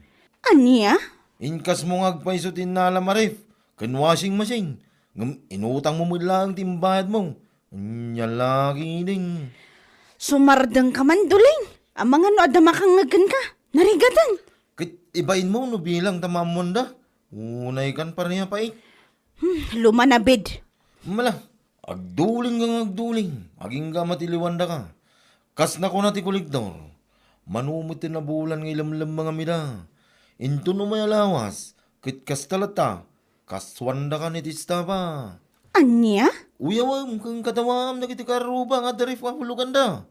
Anya? Inkas mo ngagpaisutin na alamarif. Kan washing machine. Ngam inutang mo mula ang timbayad mo. Anya lagi ding. Sumardang ka man duling. Ang mga no ada makangagan ka. Narigatan. Kit ibain mo no bilang tamamunda. Unay kan pa niya pa eh. Lumanabid. Mala, agduling kang agduling. Aging ka matiliwanda ka. Kas na ko na ti kuligdor. Manumit na bulan ng ilamlam mga mida. Into no may alawas. Kit kas talata. Kaswanda ka ni tista pa. Anya? Uyawam kang katawam na kiti karuba nga darif ka hulugan da.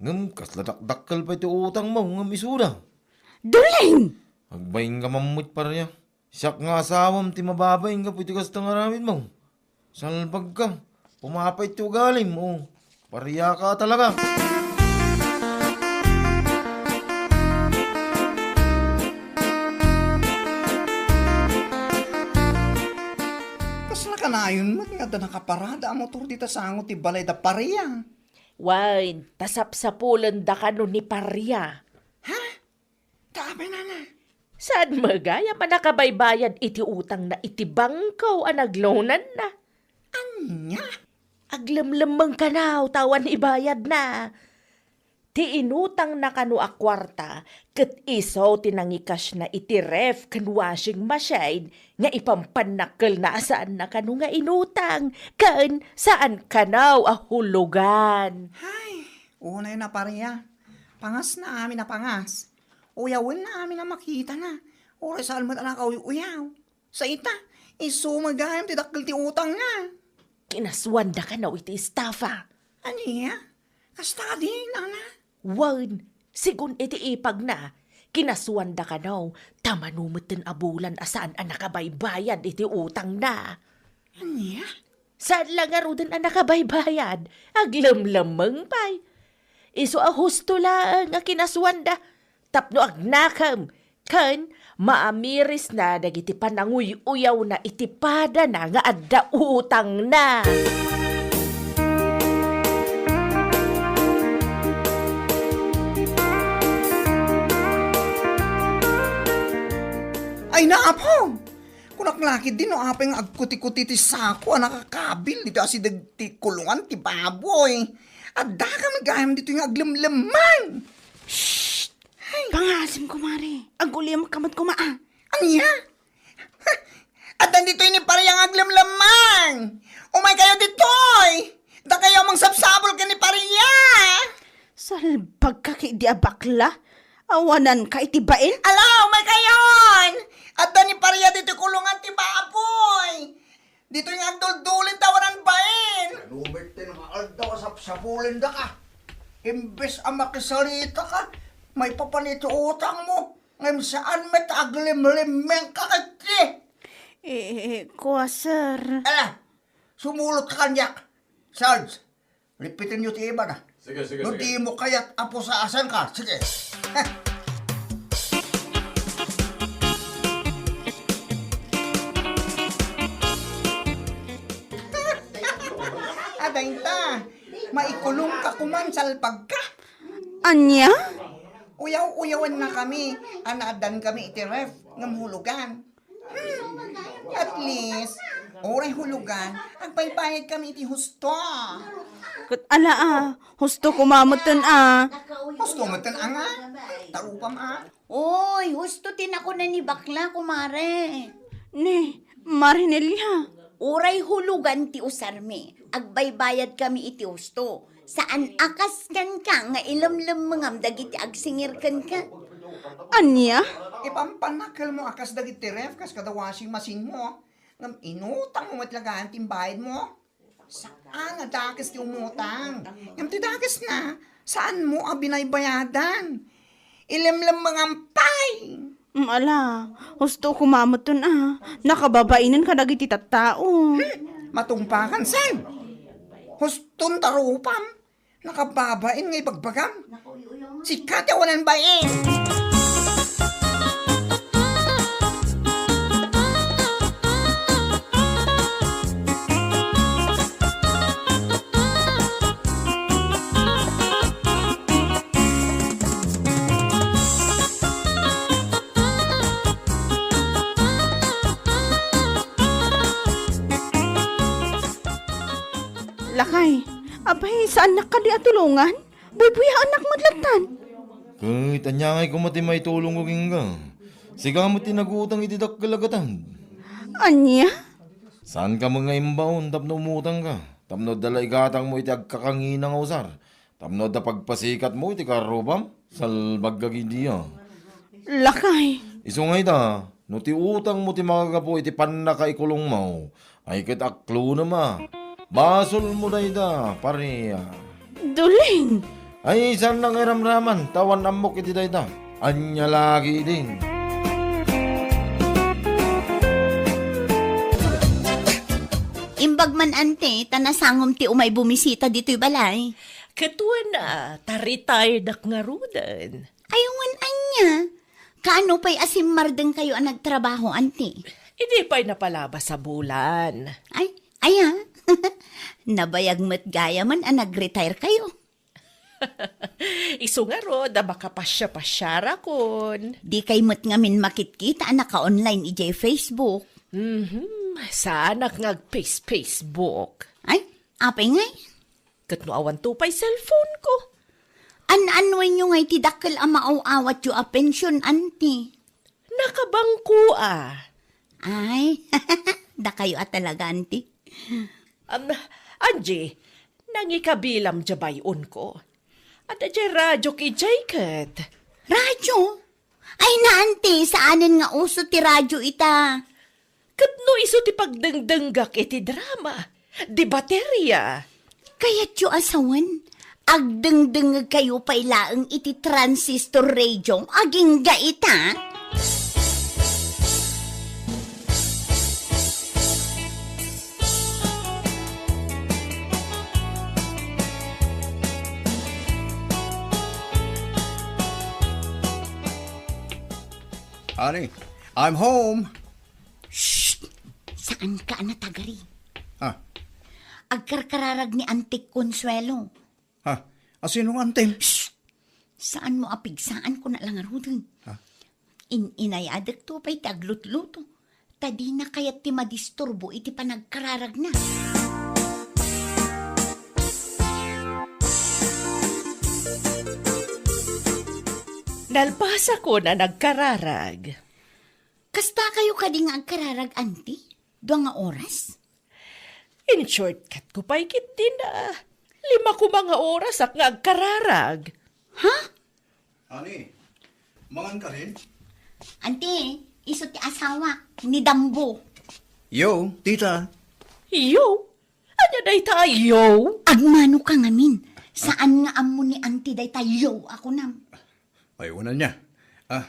Ngam kas ladak-dakkal pa iti utang mo ngam isuda. Duling! Agbayin ka mamut pa rin. Siyak nga asawam ti mababayin ka pwede kas tangaramid mo. Salbag ka. Pumapay ti ugalim mo. Pariya ka talaga. Kasla ka na yun mo, nga da nakaparada ang motor dita sa angot ti balay da pareya. Wine, tasap-sapulan da ka no ni Parya. Tabi na na. Saan magaya pa nakabaybayad iti utang na iti bangkaw ang naglonan na? Anya? Aglamlamang kanaw, tawan ibayad na. Ti inutang na kanu a kwarta, ket iso tinangikas na iti ref kan washing machine, nga ipampanakkel na saan na kanu nga inutang, kan saan kanaw a hulugan. Ay, unay na pareya. Pangas na amin na pangas. Uyawin na amin na makita na. Oray sa almat anak uyaw. Sa ita, isumagayam ti dakkel ti utang nga. Kinaswanda ka na iti estafa. Anya? Kasta din, na. Wan, sigun iti ipag na, kinaswanda ka naw, tamanumutin abulan asaan ang nakabaybayad iti utang na. Anya? Saan lang nga din ang nakabaybayad? Aglamlamang pay. Iso a husto lang nga kinaswanda, tapno agnakam, kan maamiris na dagiti pananguy-uyaw na itipada na nga adda utang na. Ay naapaw! Kunak lakid din no apay nga agkuti-kuti ti sako nakakabil dito asi ti kulungan ti baboy. Adda ka magayam dito yung aglamlaman. Pangasim ko, Mari. Ang ulim kamot ko maa. Anya? At nandito ni pariyang aglamlaman. Umay kayo ditoy. Da kayo mang sapsabol ka ni pariya. Salbag ka kay di abakla. Awanan ka itibain. Alaw, may kayon. At ni pariya dito kulungan ti baboy. Dito yung agdul-dulin tawanan bain. Lumitin ka aldaw sapsabulin da ka. Imbes ang makisalita ka, may papanito utang mo. Ngayon saan may taglim-limeng kakati. Kuha, sir. Ala, sumulot ka kanyak. Sarge, lipitin nyo ti iba na. Sige. Nung di mo kaya't apo sa asan ka. Sige. Aday ta, maikulong ka kuman salpag ka. Anya? Uyaw-uyawan na kami. Anadan kami iti ref ng hulugan. At least, oray hulugan, ang paypayad kami iti husto. Kat ala husto kumamutan Husto mo tan anga? Tarupam Oy, husto tin ako na ni bakla, kumare. Ni, Marinelya. Uray hulugan ti usarmi. Agbaybayad kami iti husto. Saan akas kan ka nga ilamlam mangam dagiti agsingir kan ka. Anya? Ipampanakal mo akas dagiti ref kas kada washing machine mo. Ngam inutang mo matlagaan timbayad mo. Saan nga dakis ti umutang? Ngam ti dakis na, saan mo ang binaybayadan? Ilemlem mga ampay. Ala, husto kumamot to na. Nakababainan ka dagiti tattao. Matungpakan san. Huston tarupam. Nakababain ngay bagbagam. Sikat ya walang bain. Lakay, abay, saan nakadi atulungan? Buy-buya anak madlatan. Kahit anyangay ko mati may tulong ko kingga. Siga mo tinagutang itidak kalagatan. Anya? Saan ka mga imbaon tapno umutang ka? Tapno dalay gatang mo iti agkakanginang usar. Tapno da pagpasikat mo iti karubam. Salbagagi diya. Lakay, Isungay ta, no ti utang mo ti makagapo iti panakaikulong mo. Ay kit aklo na ma. Basol mo day da, pareya. duling. Ay saan nang iramraman, tawan amok iti day da. Anya lagi din. Imbag man ante, tanasangom ti umay bumisita dito'y balay. Katua na, ta-retired ak nga rudan. Ayawan anya. Kaano pa'y asimmardeng kayo ang nagtrabaho, ante? Hindi pa'y napalabas sa bulan. Ay, aya. Nabayag mo't gaya man ang nag-retire kayo. Iso nga ro, da baka pasya-pasyara kon. Di kay mo't ngamin makitkita ang naka-online ijay Facebook. Saanak ngag-Facebook. Ay, apay ngay. Kat no awan to pa'y cellphone ko. An-anway nyo ngay tidakkel ang maaw-awat yu a pensyon, ante. Nakabangko ah. Ay, da kayo at talaga, ante. Angie, nangikabilam jabayon ko. At ajay radyo ki Jacket. Radyo? Ay na, ante, saanin nga uso ti radyo ita? Kat no iso ti pagdengdenggak iti drama. Di baterya. Kaya't yu asawan, agdengdeng kayo pa'y laeng iti transistor radio, aging gaita. Honey, I'm home. Saan ka natagari? Ha? Agkarkararag ni Antik Consuelo. Ha? Asinong antem? Saan mo apigsaan ko na lang arudin? Ha? Inayadag to pa'y taglut-luto. Tadi na kaya't ti madisturbo iti panagkararag na. Nalpasa ko na nagkararag. Kasta kayo kading agkararag, anti? Doon nga oras? In shortcut ko pa'y kiti na. 5 ko mga oras ak ngagkararag. Ha? Honey, mangan ka rin? Ante, iso ti asawa ni Dambo. Yo, tita. Yo, anya day tayo. Agmano ka ngamin. Saan nga amo ni Auntie day tayo ako nam? Ayunan niya.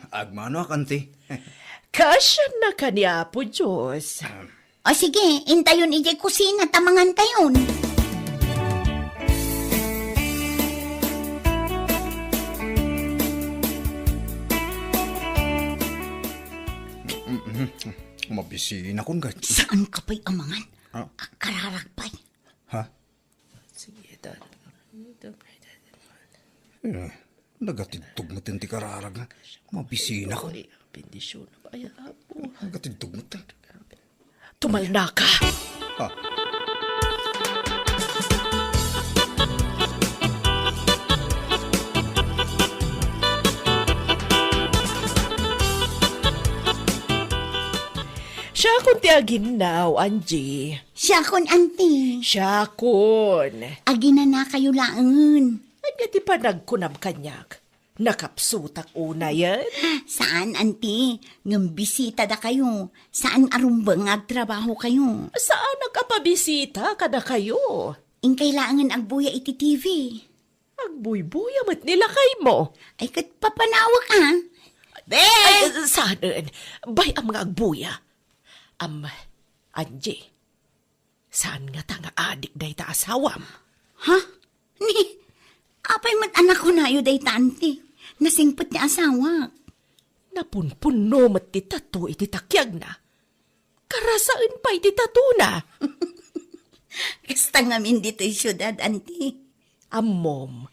Agmano akanti. Kasya na kanya po, Diyos. O sige, intayon ijay kusina tamangan tayon. Mabisina kong gati. Saan ka pa'y amangan? Ah. Kararag pa'y. Ha? Sige, Nagatidtog mo ti kararag na. Mabisina ko. Bendisyon na ba? Ay, apo. Nagatidtog mo ti. Tumal na ka. Ha? Siya kun ti aginaw, Angie. Siya kon, Auntie. Siya kun. Agina na kayo laangan. Anya ti panagkunam kanyak. Nakapsutak una yan. Saan, auntie? Ngam bisita da kayo. Saan arumbang agtrabaho kayo? Saan nagkapabisita kada kayo? In kailangan agbuya iti TV. Agbuy-buya mat nila kay mo. Ay, kat papanawak Ay, saan? Bay ang mga agbuya. Angie, saan nga ta nga adik day ta asawam? Ha? Ni, apay mat anak ko na yu day tanti. Nasingpot ni asawa. Napunpuno mat ti tato iti takyag na. Karasaan pa iti tato na. Kasta ngamin dito yung syudad, auntie. Amom,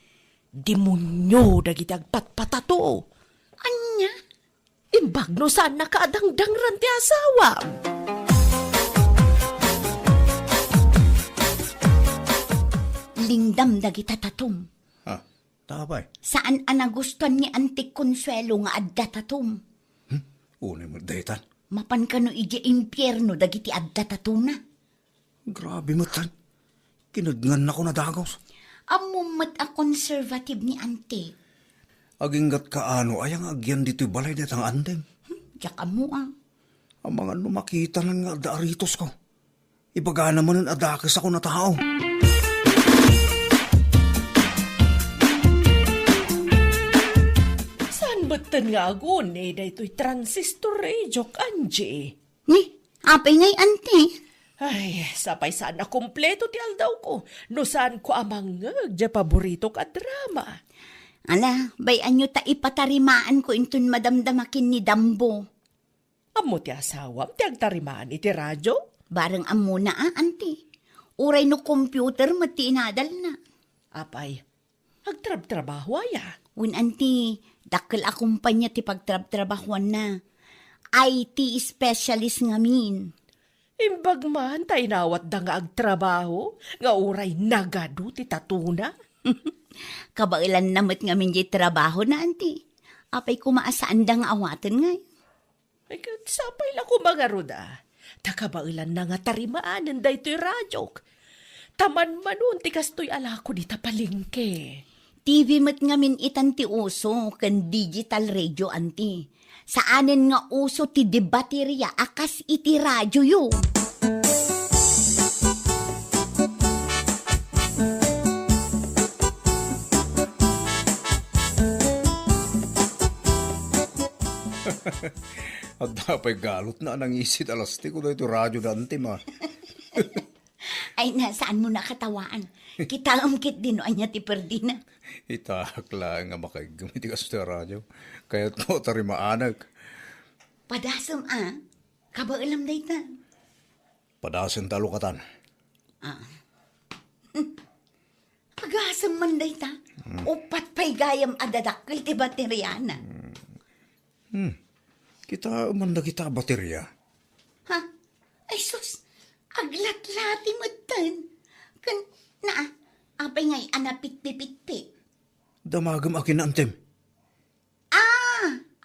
demonyo dagiti agpatpatato. Anya? Imbag no saan nakaadangdangran ti asawam. Lingdam dagita tatum. Ha? Tapay. Saan anagustuhan ni Antik Consuelo nga adda tatum? Unay mo daytan. Mapan ka no iji impyerno dagiti adda tatuna. Grabe mo tan. Kinudngan ako na dagos. Amumat a conservative ni Antik. Aginggat kaano ayang agyan dito'y balay detang andem. Diyak amo Ang mga lumakita lang nga daaritos ko. Ibaga naman ang adakis ako na tao. Saan batan nga agon daytoy transistor radio Angie? Ni, apay ngay ante. Ay, sapay saan na kompleto ti aldaw ko. No saan ko amang ja paborito ka drama. Ala, bayan nyo ta ipatarimaan ko intun madamdamakin ni Dambo. Amo ti asawam ti agtarimaan iti radyo? Barang amo na ante. Uray no computer mati inadal na. Apay, agtrab-trabaho ya. Un anti, dakkel a kumpanya ti pagtrab-trabahuan na. IT specialist ngamin. Imbag man tayo nawat da nga agtrabaho, nga uray nagado ti tatuna. Kabailan namat ngamin di trabaho na anti. Apay kumaasaan dang awatan ngay. Ay, sapay lang ko mga ruda. Takabailan na nga tarimaanan da ito'y radyok. Taman manon ti kastoy ala ko di tapalingke. TV mat ngamin itan ti uso kan digital radio anti. Saanen nga uso ti debaterya akas iti radyo yu. At dapay galot na nang isit alasti ko dito radyo dante ma. Ay nasaan mo nakatawaan? Kitalamkit din o anya ti perdina. Itakla nga makaigamiti ka sa radyo. Kaya't ko tarimaanag. Padasam kabailam day ta. Padasan talukatan. Pagasam man day ta. Upat pa'y gayam adadakil ti bateryana. Kita umanda kita baterya. Ha? Ay sus, aglat-lati mo tan. Kan, apay ngay anapit-pipit-pit. Damagam akin antem.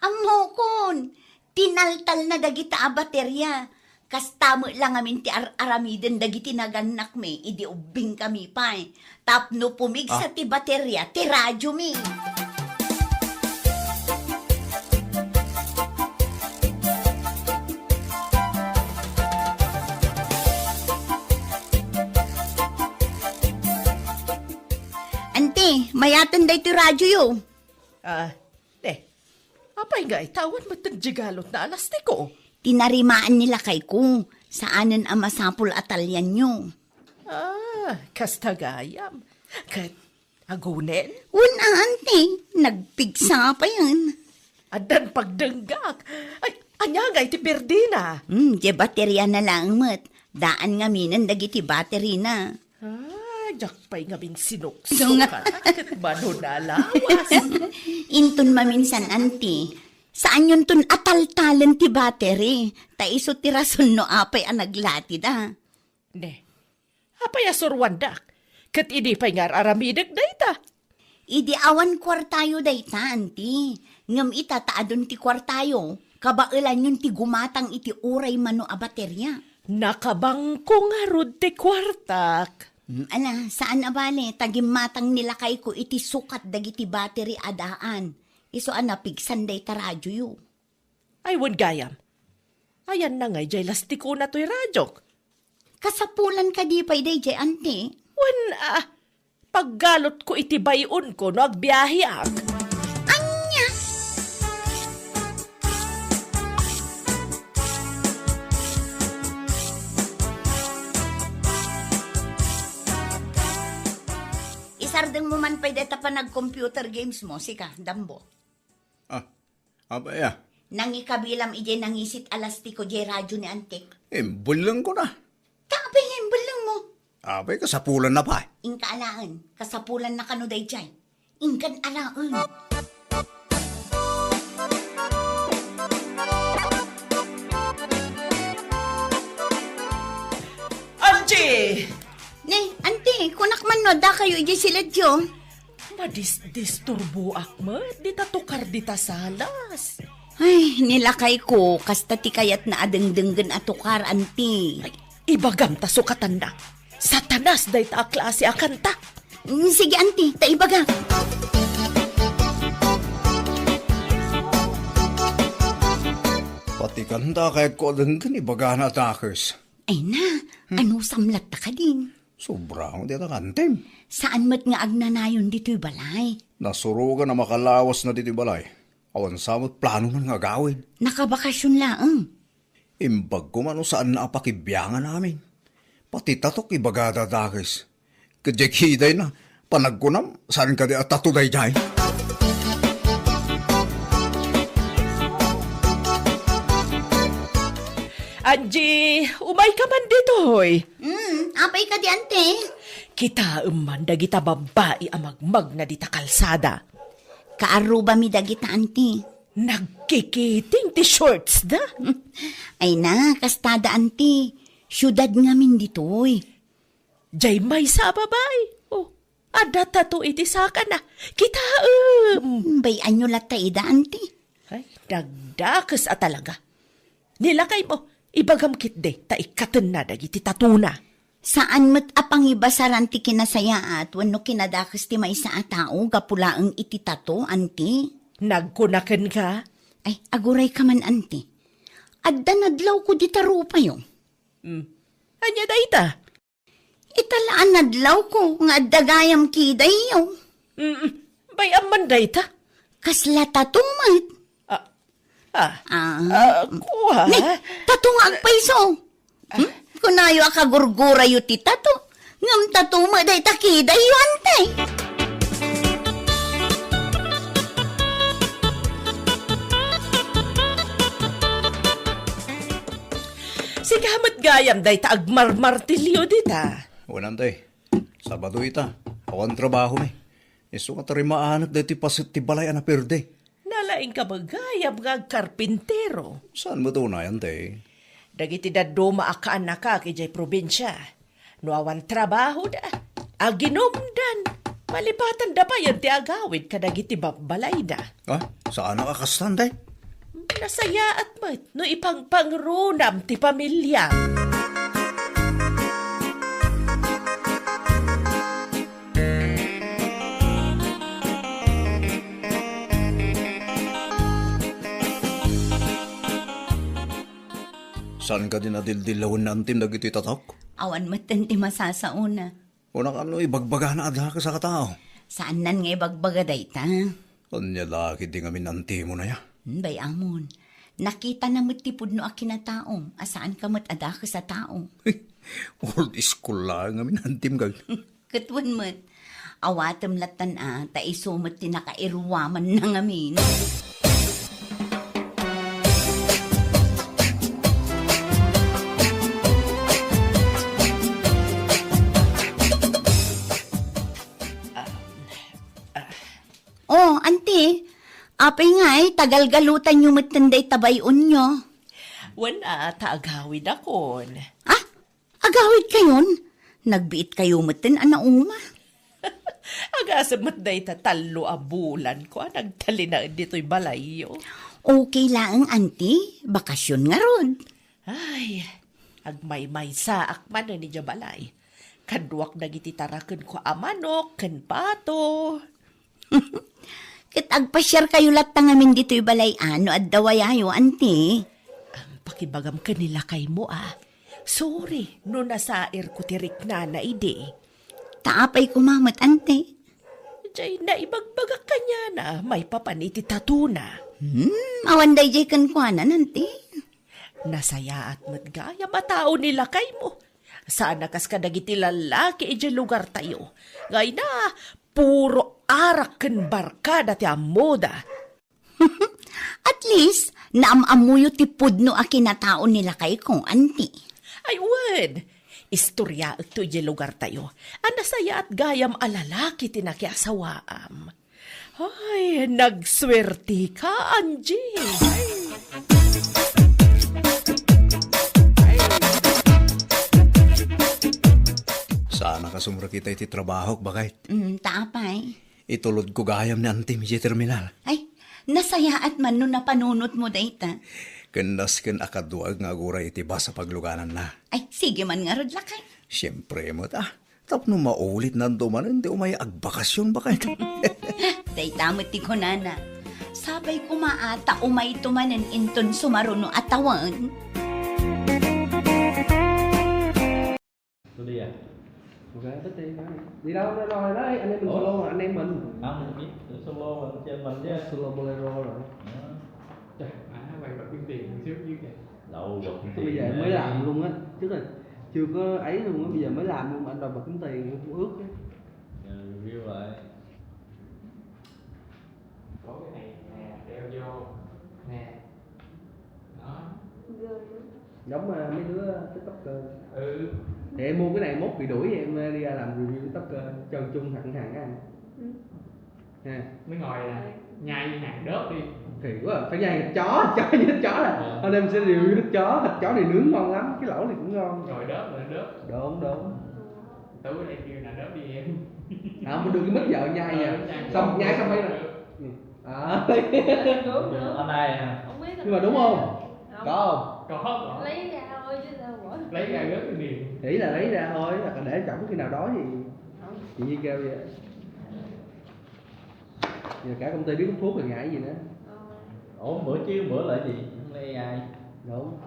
Amokon, tinaltal na dagita a baterya. Kastamo lang amin ti aramiden dagiti naganak me, idi ubing kami pa eh. Tapno pumig sa ti baterya, ti radyo mi. Ante, mayatan day ti radyo yo. Apay nga itawan mo tagjigalot na alasti ko. Tinarimaan nila kay ko, saanan ang masapul atalyan nyo. Kastagayam. Kat agunen? Una, ante, nagpigsa pa yan. Adan pagdanggak. Ay, anya nga iti perdina. Di baterya na lang, mat. Daan nga minan dagiti battery na. Jak pa'y nga min sinuksukan. Kat mano na lawas. Intun maminsan, ante. Saan yun tun ataltalan ti battery? Ta iso ti rason no apay ang naglati da. Ne, apay asurwandak. Kat idi pa'y nga aramidag na ita. Idi awan kwartayo dayta, ante. Ngam itataadon ti kwartayo. Kabailan yun ti gumatang iti uray mano a baterya. Nakabangko nga rod ti kwartak. Ala, saan abale, tagimatang nilakay ko iti sukat dagiti battery adaan. Iso anapig sanday taradyo yu. Ay, wan gayam. Ayan na nga, jay lastiko na to'y radyok. Kasapulan ka di pa'y day, jay ante. Wan, paggalot ko itibayon ko no agbiyahe ak. Anya! Isardeng mo man pa'y deta pa nag-computer games mo, sika, dambo. Abaya. Nangikabilam ije nangisit alastiko jay radyo ni antik. Bulang ko na. Kapay nga imbalang mo. Abay, kasapulan na pa. Inka alaan, kasapulan na kanuday jay. Inkan alaan. Angie! Ne, ante, kunak man no, da kayo ije sila diyo. Madis-disturbo ak mo, di ta tukar di ta salas. Ay, nilakay ko, kasta ti kayat na adengdenggen atukar, ante. Ay, ibagam ta sukatan na. Satanas day ta klase akan ta. Sige, ante, taibaga. Pati kanta kahit ko denggan ibaga na attackers. Ay na, ano samlat ta ka din? Sobra akong dito kantem. Saan mat nga agnanayon dito'y balay? Nasurugan na makalawas na dito balay. Awan samot plano man nga gawin. Nakabakasyon laang. Imbag ko man saan na apakibyangan namin. Pati tatok ibagada dakis. Kajekiday na. Panagkunam, saan ka di at tatuday jay? Angie, umay ka man dito, hoy. Apay ka di, ante. Kita man dagita babae amagmag na dita kalsada. Kaaruba mi dagita, ante. Nagkikiting ti shorts da. Ay na, kastada, ante. Syudad ngamin dito'y. Jay may sa babae. Oh, adata to iti saka na. Kita Bayan nyo latay da, ante. Ay, dagdakas at talaga. Nilakay mo, ibagam kit de, ta ikatan na dagiti tatuna. Saan mat apang ibasaran ti kinasaya at wano kinadakas ti may sa atao gapulaang iti tato, ante? Nagkunakan ka? Ay, aguray ka man, ante. Adda nadlaw ko di tarupa yo. Anya da ita? Italaan nadlaw ko nga adda gayam kiday yo. Bayam man da ita? Kasla tato mat. Kuha? Ni, tato nga agpaiso. Kunayo akagurgura yu ti tato. Ngam tato mo day takiday yu, ante. Sigamat gayam day ta agmarmartilyo dita. Wanantay, Sabado ita. Awan trabaho mi. Iso nga tarimaanak dahil ti pasit ti balay na perde. Nalaing ka bagayam nga karpintero. Saan mo ito na yan, te? Dagiti daduma akaan na ka kijay probinsya. Nuawan trabaho da. Aginomdan. Malipatan da pa yan ti agawid kadagiti babalay da. Saan nakakastan, te? Nasaya at mat no ipangpangrunam ti pamilya. Saan ka din nadildilawan na antim dagiti tatak? Awan matan ti masasauna. Una ka ano, ibagbaga na adha ka sa katao. Saan nan nga ibagbaga dayta? Kanya laki di nga minanti mo na ya. Bay amon. Nakita na mo't tipod no akin na taong. Asaan ka mo't ada ka sa tao? Old school lang nga minantim ka. Katwan mo't. Awatam latan ta iso mo't tinakairuwaman na ngamin. Oh, ante, apay nga tagal-galutan nyo matanday tabayon nyo. Wala, taagawid akon. Agawid kayon? Nagbiit kayo matan, anauma? Agasam mat day tatalo a bulan ko, nagtali na dito'y balayo. Okay lang, ante, bakasyon nga rod. Ay, agmay-may saak man ni balay. Kaduak nagiti taraken ko amanok, ken pato. Ket agpa-share kayo lahat ngamin dito'y balay ano at dawayayo, ante. Pakibagam kanila kay mo Sorry, no nasair ko tirik na ide. Taapay kumamot, ante. Jay na ibagbagak kanya na may papaniti tatuna. Awanday jay kan kuanan, ante. Nasaya at matgaya matao nila kay mo. Sana kas kadagiti lalaki ije lugar tayo. Gay na, puro arak ken barkada ti amoda. At least, naamamuyo ti pudno a kinataon nila kay kong, ante. Ay wad, istorya ito ije lugar tayo. Nasaya at gayam alalaki tinakiasawaam. Ay, nagswerti ka, Angie. Sana kasumra kita iti trabaho, bakit? Taapay. Itulod ko gayam ni Ante Miji Terminal. Ay, nasaya at man no napanunot mo dayta. Kendas ken akaduag nga agura iti basa pagluganan na. Ay, sige man nga rod lakay. Siyempre mo tapno maulit nando man, hindi umay agbakasyon bakit? Dayta mo ti kunana. Sabay kumaata umay tumanan inton sumaruno atawan. Tôi đi à? Ok, thích đi. Đi đâu ra rồi đấy, anh em mình solo rồi, anh em mình. Không, mình biết solo mình trên mình chứ. Solo bolero rồi. Trời, mày bật kiếm tiền xíu chứ kìa. Đâu bật kiếm Bây giờ tiền mới này. làm luôn á, chứ là chưa có ấy luôn á, bây giờ mới làm luôn, anh đòi bật kiếm tiền, cũng ước á. Review lại. Có cái này nè, đeo vô. Nè. Đó. Giống mấy đứa tiktoker. Ừ. Thì em mua cái này mốt bị đuổi em đi ra làm review tiktoker, chân chung hẳn hàng á anh. Nè. Mới ngồi là nhai như hàng đớp đi. Kỳ quá à. Phải nhai thịt chó như thịt chó là anh em sẽ review thịt chó này nướng ngon lắm, cái lẩu này cũng ngon. Ngồi đớp là đớp. Đúng. Tứ ở đây kêu là đớp đi em. Mình đưa cái mít vợ nhai nha. Xong nhai xong đây nè. Anh ai à? Nhưng mà đúng không? Có không? Có. Lấy ra thôi chứ sao bỏ. Lấy ra rất là nhiều. Nghĩ là lấy ra thôi, là để chổng khi nào đói thì chị Nhi kêu vậy. Giờ cả công ty biết hút thuốc là ngại gì nữa. Ủa bữa lại gì? Không lẽ ai? Đúng.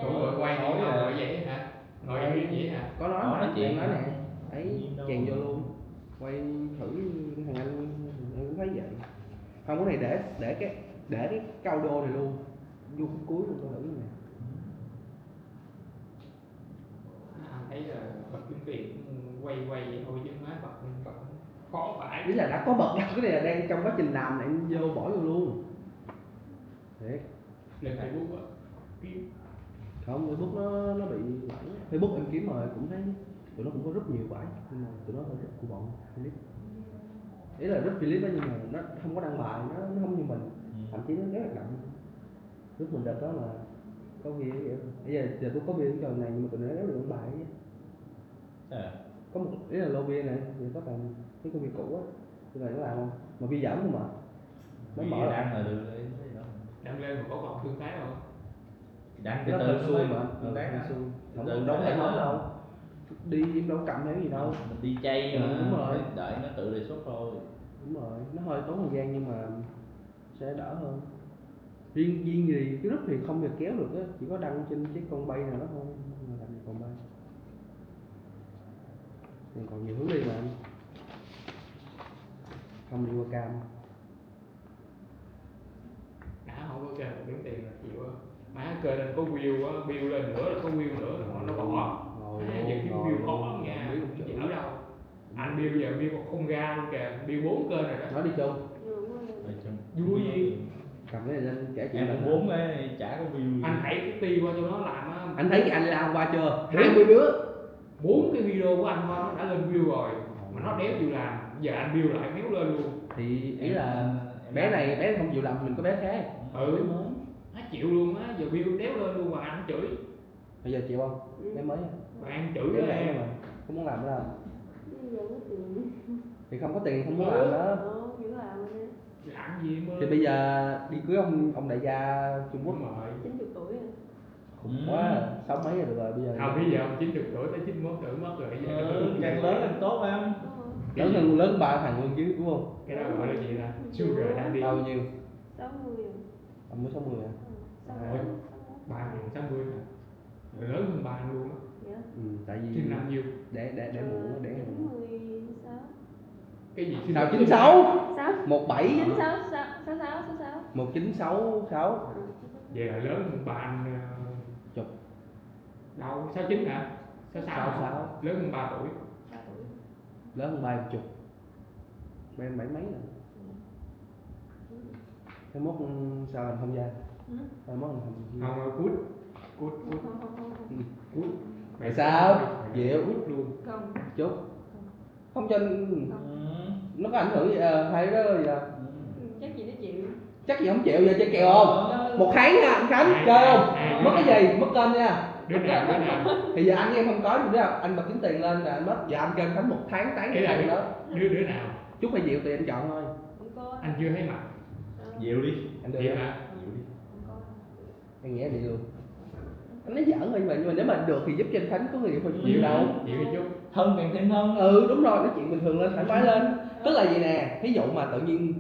Ủa rồi quay ngồi ngồi vậy hả? Ngồi như vậy hả? Có nói Nói mà, chuyện em nói hả? nè. Ấy chèn vô luôn. Quay thử thằng anh em cũng thấy vậy. Không, cái này để cái cao đô này luôn. Vô khúc cuối luôn coi thử nè. Anh thấy là bật kiếm tiền quay vậy thôi chứ má bật khó phải. Ý là đã có bật đâu, cái này là đang trong quá trình làm này em vô bỏ vô luôn. Thiệt. Lên Facebook á. Kiếm. Không, Facebook nó bị bẫy. Facebook em kiếm rồi cũng thấy tụi nó cũng có rất nhiều bẫy, nhưng mà tụi nó hơi rất của bọn Philip. Ý là rất Philip đó, nhưng mà nó không có đăng bài, nó không như mình, thậm chí nó rất là đậm. Lúc mình đợt đó là có bia vậy. Bây giờ tôi có bia cái trò này nhưng mà tụi nó kéo được đăng bài chứ. Có một ý là lô bia này, thì có toàn cái bia cũ á, tụi này nó làm không? Mà bia giảm không mà. Nó mở lại. Đăng là được đấy. Đăng lên mà có còn tương tác không? Đăng Nó cái tự từ xuôi xuôi mà, tương tác hả? không Tự đóng hệ tác thống hả? đâu. Đi em đâu có cầm theo gì đâu. Mình đi chay mà. Đúng rồi. Đợi nó tự đề xuất thôi. Đúng rồi, nó hơi tốn thời gian nhưng mà sẽ đỡ hơn. Riêng gì cái group thì không được kéo được á, chỉ có đăng trên cái con bay nào đó thôi, mà làm con bay. Còn nhiều hướng đi mà anh. Không đi qua cam. Đã không có kênh là kiếm tiền là chịu á. Má kênh lên có view á, view lên nữa là có view nữa là nó bỏ. Rồi, Má giờ kiếm view khó nha, không chịu đâu. Anh view giờ view còn không ra luôn kìa, view 4 kênh rồi đó. Nói đi chung, Vui gì? cầm cái này lên kể chuyện Em lần cũng 4 cái chả có view. Anh thảy cái ti qua cho nó làm á. Anh thấy cái anh lao qua chưa? 20 đứa. 4 cái video của anh thôi nó đã lên view rồi. Mà nó đéo chịu làm, giờ anh view lại méo lên luôn. Thì ý là bé không chịu làm mình có bé khác. Ừ. Nó chịu luôn á, giờ view đéo lên luôn mà anh chửi. Bây giờ chịu không? Bé mới. Mà anh chửi Bé đó rẻ em. mà, không muốn làm nữa đâu. Thì không có tiền không muốn làm nữa. Làm gì mà. Thì bây giờ đi cưới ông đại gia Trung Quốc Đúng rồi. 90 tuổi rồi. khủng quá, 6 mấy rồi được rồi bây giờ. Không, bây giờ ông 90 tuổi tới 91 tuổi mất rồi. Giờ Càng lớn càng tốt em. Lớn ba thằng luôn chứ đúng không? Cái đó gọi là gì ta? Sugar daddy. Bao nhiêu? 60 rồi. 60 à? Ôi, 3.60 hả? Lớn hơn ba anh luôn á. Dạ. Tại vì Sinh năm nhiêu? để muộn để muộn. 96. Cái gì sinh Nào năm 96? 6. 17 96 66. 1966. Vậy là lớn hơn ba anh Chục. đâu 69 hả? 66. Lớn hơn 3 tuổi. 3 tuổi. Lớn hơn 30. Em 7 mấy rồi. Cái mốt sao làm tham gia? Cái mốt làm tham gia. Không, cút. Cút. Tại sao? Diệu. Cút luôn. Không. Chút. Không cho nó có ảnh hưởng gì hay đó gì đâu. Chắc gì nó chịu. Chắc gì không chịu giờ chơi kèo không? Một tháng nha anh Khánh chơi không? Mất cái gì? Mất kênh nha. Đứa nào? Thì giờ anh với em không có gì nữa đâu. Anh bật kiếm tiền lên là anh mất. Giờ anh kêu anh Khánh một tháng tán Ý cái là này đó. đứa nào? Chút hay Diệu tùy anh chọn thôi. Không có. Anh chưa thấy mặt. Diệu đi. Anh đưa Vậy em. hả? Không có. Anh nghe vậy luôn. Anh nói giỡn thôi nhưng mà nếu mà được thì giúp cho anh Khánh có người thôi chịu đâu. Chịu đi chút. Thân càng thêm thân. Ừ đúng rồi, nói chuyện bình thường lên, thoải mái lên. Tức là gì nè, ví dụ mà tự nhiên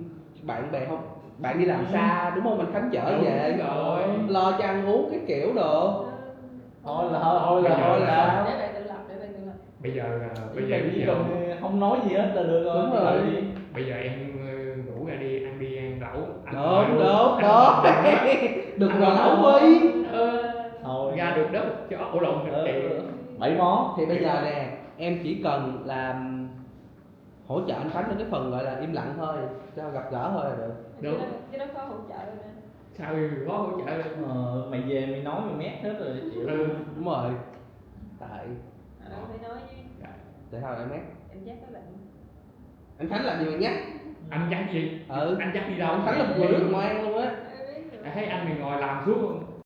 bạn bè không, bạn đi làm xa đúng không, anh Khánh chở về rồi. lo cho ăn uống cái kiểu đồ. Thôi là sao? Để bạn tự lập. Bây giờ chỉ cần không nói gì hết là được rồi. Đúng rồi. Bây giờ em ngủ ra đi ăn lẩu. Đúng. Đừng rồi lẩu đi. Thôi Ra được đó cho ổ lộn thì 7 món. Thì bây giờ nè, em chỉ cần làm hỗ trợ anh Khánh ở cái phần gọi là im lặng thôi, cho gặp gỡ thôi là được. Được. Cái đó có hỗ trợ rồi nè. sao có hỗ trợ Mày về mày nói mày mét hết rồi chịu. Đúng rồi. Tại Phải nói với tại sao lại mét? em dắt các bạn. Anh Khánh làm gì mà nhắc? anh dắt gì? Ừ. Anh dắt đi đâu? Anh Khánh là một người rất ngoan luôn á. Thấy anh thì ngồi làm suốt luôn.